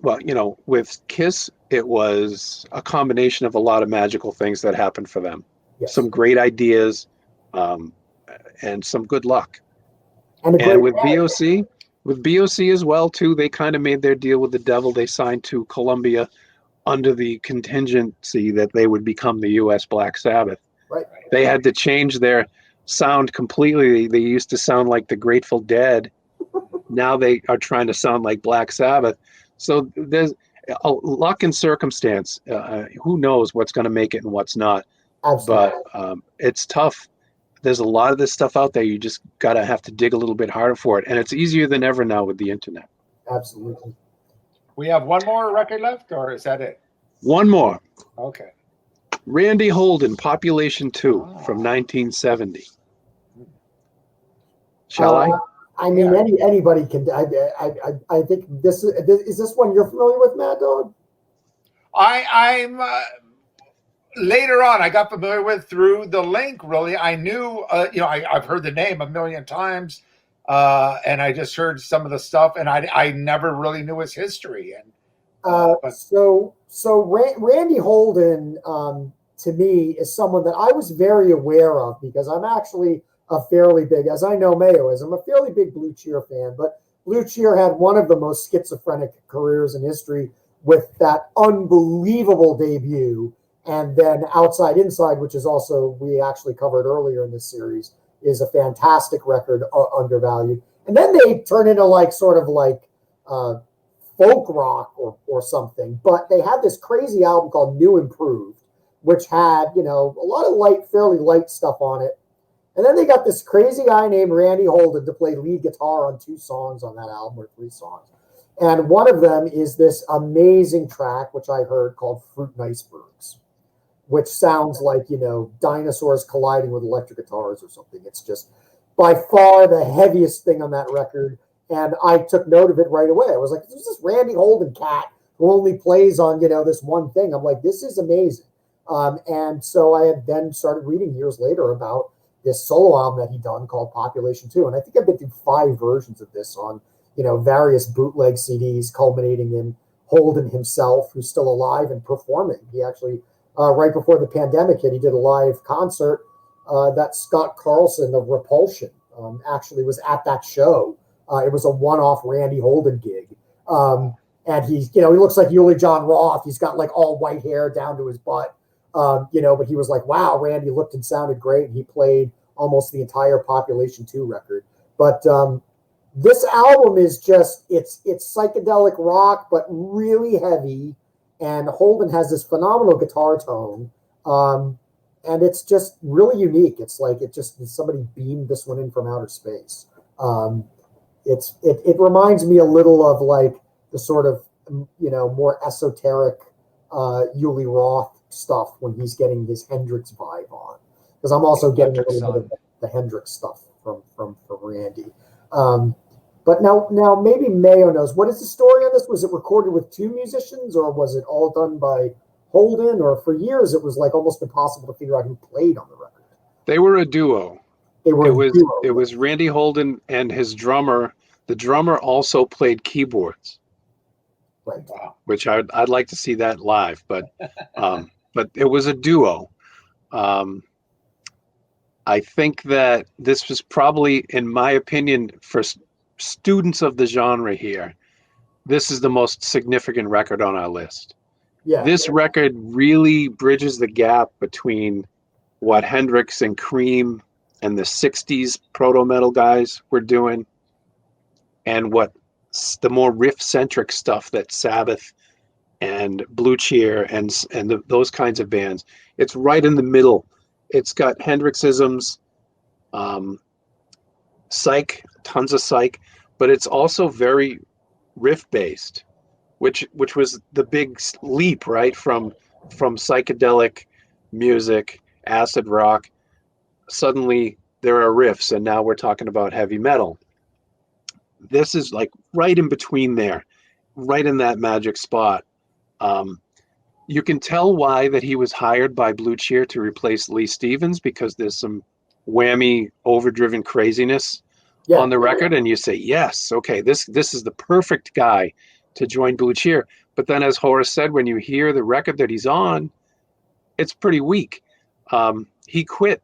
with Kiss, it was a combination of a lot of magical things that happened for them. Yes. Some great ideas, and some good luck. And with BOC as well too, they kind of made their deal with the devil. They signed to Columbia under the contingency that they would become the U.S. Black Sabbath. Right. They had to change their sound completely. They used to sound like the Grateful Dead. Now they are trying to sound like Black Sabbath. So there's luck and circumstance. Who knows what's going to make it and what's not. Absolutely. But it's tough. There's a lot of this stuff out there. You just got to have to dig a little bit harder for it. And it's easier than ever now with the internet. Absolutely. We have one more record left, or is that it? One more. Okay. Randy Holden, Population 2 from 1970. Shall I? I mean, anybody can. I think this is this one you're familiar with, Mad Dog? I'm later on. I got familiar with through the link. Really, I knew. I've heard the name a million times, and I just heard some of the stuff, and I never really knew his history. And so Randy Holden, to me, is someone that I was very aware of because I'm actually a fairly big, as I know Mayo is, I'm a fairly big Blue Cheer fan, but Blue Cheer had one of the most schizophrenic careers in history with that unbelievable debut. And then Outside Inside, which is also, we actually covered earlier in this series, is a fantastic record, undervalued. And then they turn into folk rock or something. But they had this crazy album called New Improved, which had, a lot of fairly light stuff on it. And then they got this crazy guy named Randy Holden to play lead guitar on 2 songs on that album, or 3 songs. And one of them is this amazing track, which I heard, called Fruit and Icebergs, which sounds like, dinosaurs colliding with electric guitars or something. It's just by far the heaviest thing on that record. And I took note of it right away. I was like, there's this Randy Holden cat who only plays on, this one thing. I'm like, this is amazing. And so I had then started reading years later about this solo album that he'd done called Population 2. And I think I've been through 5 versions of this on, various bootleg CDs, culminating in Holden himself, who's still alive and performing. He actually, right before the pandemic hit, he did a live concert that Scott Carlson of Repulsion actually was at that show. It was a one-off Randy Holden gig. And he's, he looks like Uli John Roth. He's got all white hair down to his butt. But he was like, wow, Randy looked and sounded great. And he played almost the entire Population 2 record. But this album is just it's psychedelic rock, but really heavy. And Holden has this phenomenal guitar tone, and it's just really unique. It's like somebody beamed this one in from outer space. It reminds me a little of like the sort of more esoteric Uli Roth stuff when he's getting his Hendrix vibe on, because I'm also getting a little bit of the Hendrix stuff from Randy. But now maybe Mayo knows. What is the story on this? Was it recorded with two musicians, or was it all done by Holden? Or for years it was like almost impossible to figure out who played on the record. They were a duo. It was Randy Holden and his drummer. The drummer also played keyboards. Right. Wow. Which I'd like to see that live, but it was a duo. I think that this was probably, in my opinion, for students of the genre here, this is the most significant record on our list. Yeah. This record really bridges the gap between what Hendrix and Cream and the 60s proto-metal guys were doing and what the more riff-centric stuff that Sabbath and Blue Cheer and those kinds of bands. It's right in the middle. It's got Hendrixisms, psych, tons of psych, but it's also very riff-based, which was the big leap, right, from psychedelic music, acid rock. Suddenly there are riffs, and now we're talking about heavy metal. This is like right in between there, right in that magic spot. You can tell why that he was hired by Blue Cheer to replace Lee Stevens, because there's some whammy, overdriven craziness on the record, and you say, yes, okay, this is the perfect guy to join Blue Cheer. But then, as Horace said, when you hear the record that he's on, it's pretty weak. He quit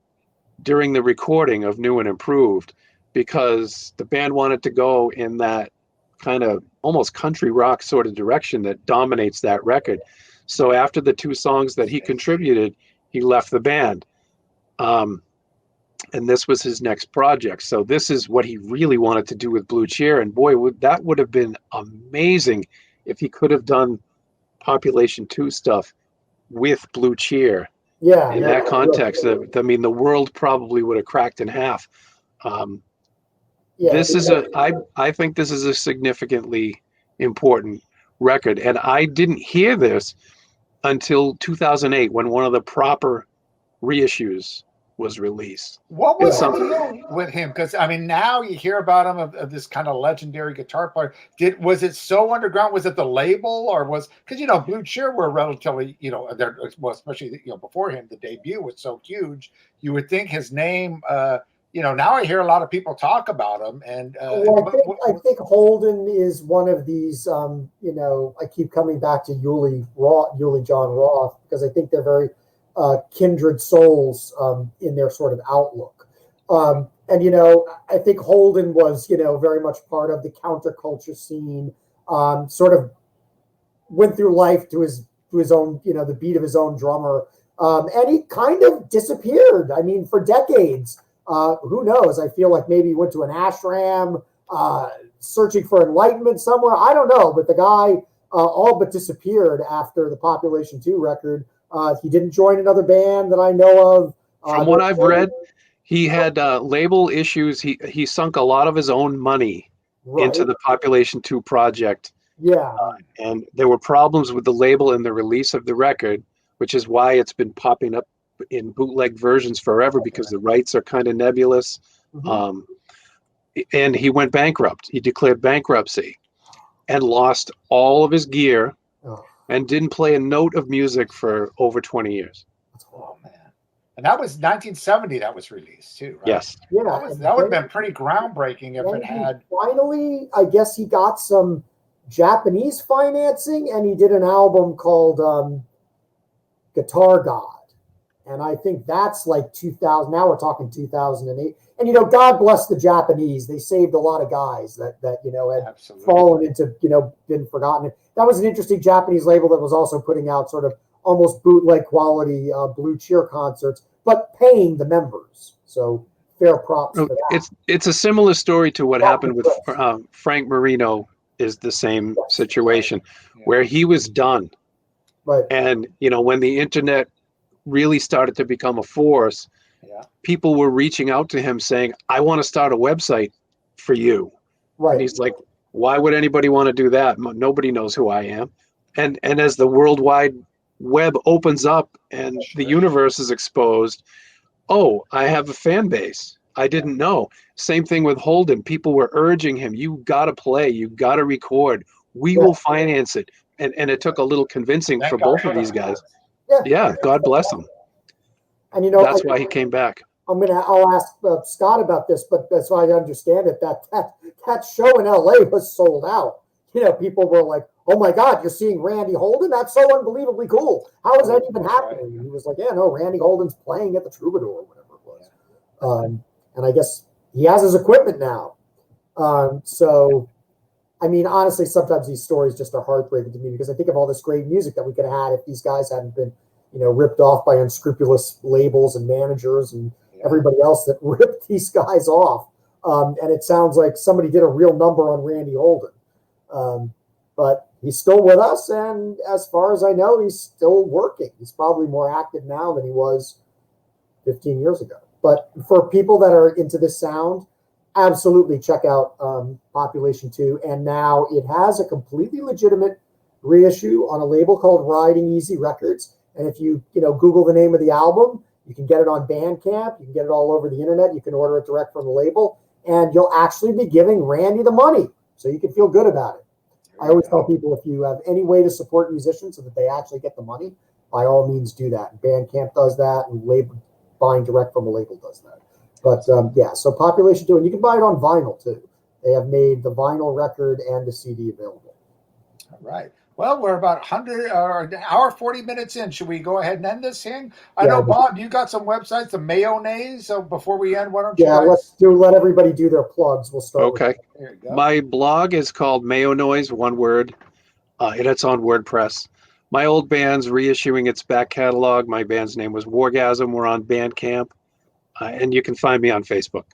during the recording of New and Improved because the band wanted to go in that kind of almost country rock sort of direction that dominates that record. So after the two songs that he contributed, he left the band. And this was his next project. So this is what he really wanted to do with Blue Cheer. And boy, that would have been amazing if he could have done Population 2 stuff with Blue Cheer. Yeah. In that context, I mean, the world probably would have cracked in half. I think this is a significantly important record. And I didn't hear this until 2008 when one of the proper reissues was released. What was the deal with him? Because I mean, now you hear about him of this kind of legendary guitar player. Was it so underground? Was it the label, or was because Blue Cheer were relatively especially before him, the debut was so huge. You would think his name. Now I hear a lot of people talk about him, and I think Holden is one of these. I keep coming back to Uli John Roth, because I think they're very kindred souls in their sort of outlook. And I think Holden was very much part of the counterculture scene. Sort of went through life to his own the beat of his own drummer, and he kind of disappeared. I mean, for decades. Who knows? I feel like maybe he went to an ashram, searching for enlightenment somewhere. I don't know, but the guy all but disappeared after the Population 2 record. He didn't join another band that I know of. From what I've read, he had label issues. He sunk a lot of his own money into the Population 2 project. Yeah. And there were problems with the label and the release of the record, which is why it's been popping up in bootleg versions forever, because the rights are kind of nebulous. Mm-hmm. And he went bankrupt. He declared bankruptcy and lost all of his gear and didn't play a note of music for over 20 years. Oh, man. And that was 1970 that was released too, right? Yes. Yeah. That would have been pretty groundbreaking if it had. Finally, I guess he got some Japanese financing, and he did an album called Guitar God. And I think that's like 2000. Now we're talking 2008. And God bless the Japanese. They saved a lot of guys that had Absolutely. fallen into been forgotten. That was an interesting Japanese label that was also putting out sort of almost bootleg quality Blue Cheer concerts, but paying the members. So fair props for that. It's a similar story to what happened with Frank Marino. Is the same situation where he was done. Right. And, when the internet really started to become a force, people were reaching out to him saying, I want to start a website for you. Right. And he's like, why would anybody want to do that? Nobody knows who I am. And as the World Wide Web opens up and the universe is exposed, oh, I have a fan base. I didn't know. Same thing with Holden. People were urging him, you got to play, you got to record. We will finance it. And it took a little convincing for both of these guys. Yeah, God bless them. And that's why he came back. I'll ask Scott about this, but that's why I understand it. That show in LA was sold out. People were like, "Oh my God, you're seeing Randy Holden? That's so unbelievably cool. How is that even happening?" And he was like, "Yeah, no, Randy Holden's playing at the Troubadour or whatever it was." And I guess he has his equipment now. So, honestly, sometimes these stories just are heartbreaking to me because I think of all this great music that we could have had if these guys hadn't been, ripped off by unscrupulous labels and managers and everybody else that ripped these guys off. And it sounds like somebody did a real number on Randy Holden. But he's still with us. And as far as I know, he's still working. He's probably more active now than he was 15 years ago. But for people that are into this sound, absolutely check out Population 2. And now it has a completely legitimate reissue on a label called Riding Easy Records. And if you Google the name of the album, you can get it on Bandcamp. You can get it all over the internet. You can order it direct from the label. And you'll actually be giving Randy the money. So you can feel good about it. I always tell people if you have any way to support musicians so that they actually get the money, by all means do that. Bandcamp does that, and buying direct from a label does that. But so Population 2, and you can buy it on vinyl too. They have made the vinyl record and the CD available. All right. Well, we're about an hour 40 minutes in. Should we go ahead and end this thing? I know, Bob, you got some websites, the Mayonnaise. So before we end, why don't you let everybody do their plugs. We'll start. Okay. There you go. My blog is called Mayo Noise, one word, and it's on WordPress. My old band's reissuing its back catalog. My band's name was Wargasm. We're on Bandcamp, and you can find me on Facebook.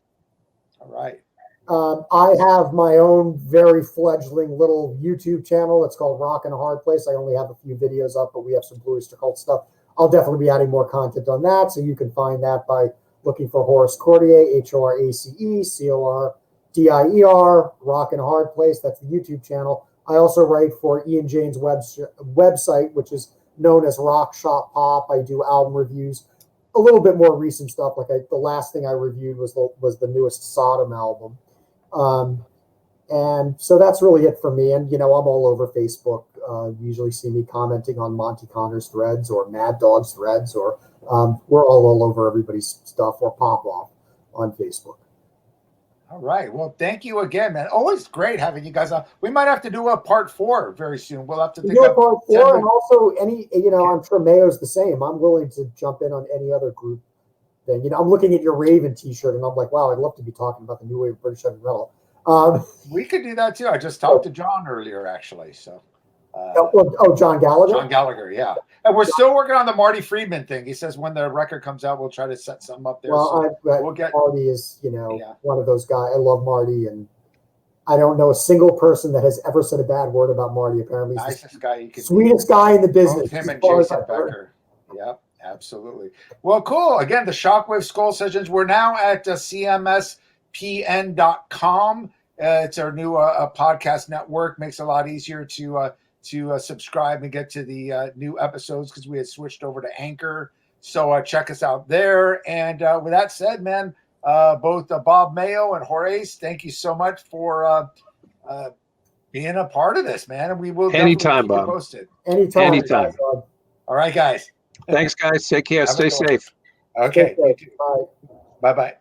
All right. I have my own very fledgling little YouTube channel. It's called Rock and a Hard Place. I only have a few videos up, but we have some Blue Oyster Cult stuff. I'll definitely be adding more content on that. So you can find that by looking for Horace Cordier, HORACE, Rock and a Hard Place. That's the YouTube channel. I also write for Ian Jane's website, which is known as Rock Shop Pop. I do album reviews, a little bit more recent stuff. Like the last thing I reviewed was the newest Sodom album. And so that's really it for me. And, I'm all over Facebook. You usually see me commenting on Monty Connor's threads or Mad Dog's threads, or we're all over everybody's stuff, or pop off on Facebook. All right. Well, thank you again, man. Always great having you guys on. We might have to do a part 4 very soon. We'll have to think of part 4, and also I'm sure Mayo's the same. I'm willing to jump in on any other group thing. I'm looking at your Raven t-shirt, and I'm like, wow, I'd love to be talking about the new wave of British heavy metal. We could do that too. I just talked to John earlier, actually. So, John Gallagher. John Gallagher, yeah. And we're still working on the Marty Friedman thing. He says when the record comes out, we'll try to set something up there. Well, Marty is, one of those guys. I love Marty, and I don't know a single person that has ever said a bad word about Marty. Apparently, he's nicest guy you could. Sweetest guy in the business. Both him and Jason Becker. Yep, absolutely. Well, cool. Again, the Shockwave Skull Sessions. We're now at CMSPN.com. It's our new podcast network. Makes it a lot easier to subscribe and get to the new episodes because we had switched over to Anchor. So check us out there. And with that said, man, both Bob Mayo and Horace, thank you so much for being a part of this, man. And we will anytime, Bob. Posted. Anytime. All right, guys. Thanks, guys. Take care. Stay safe. Okay. Bye. Bye-bye.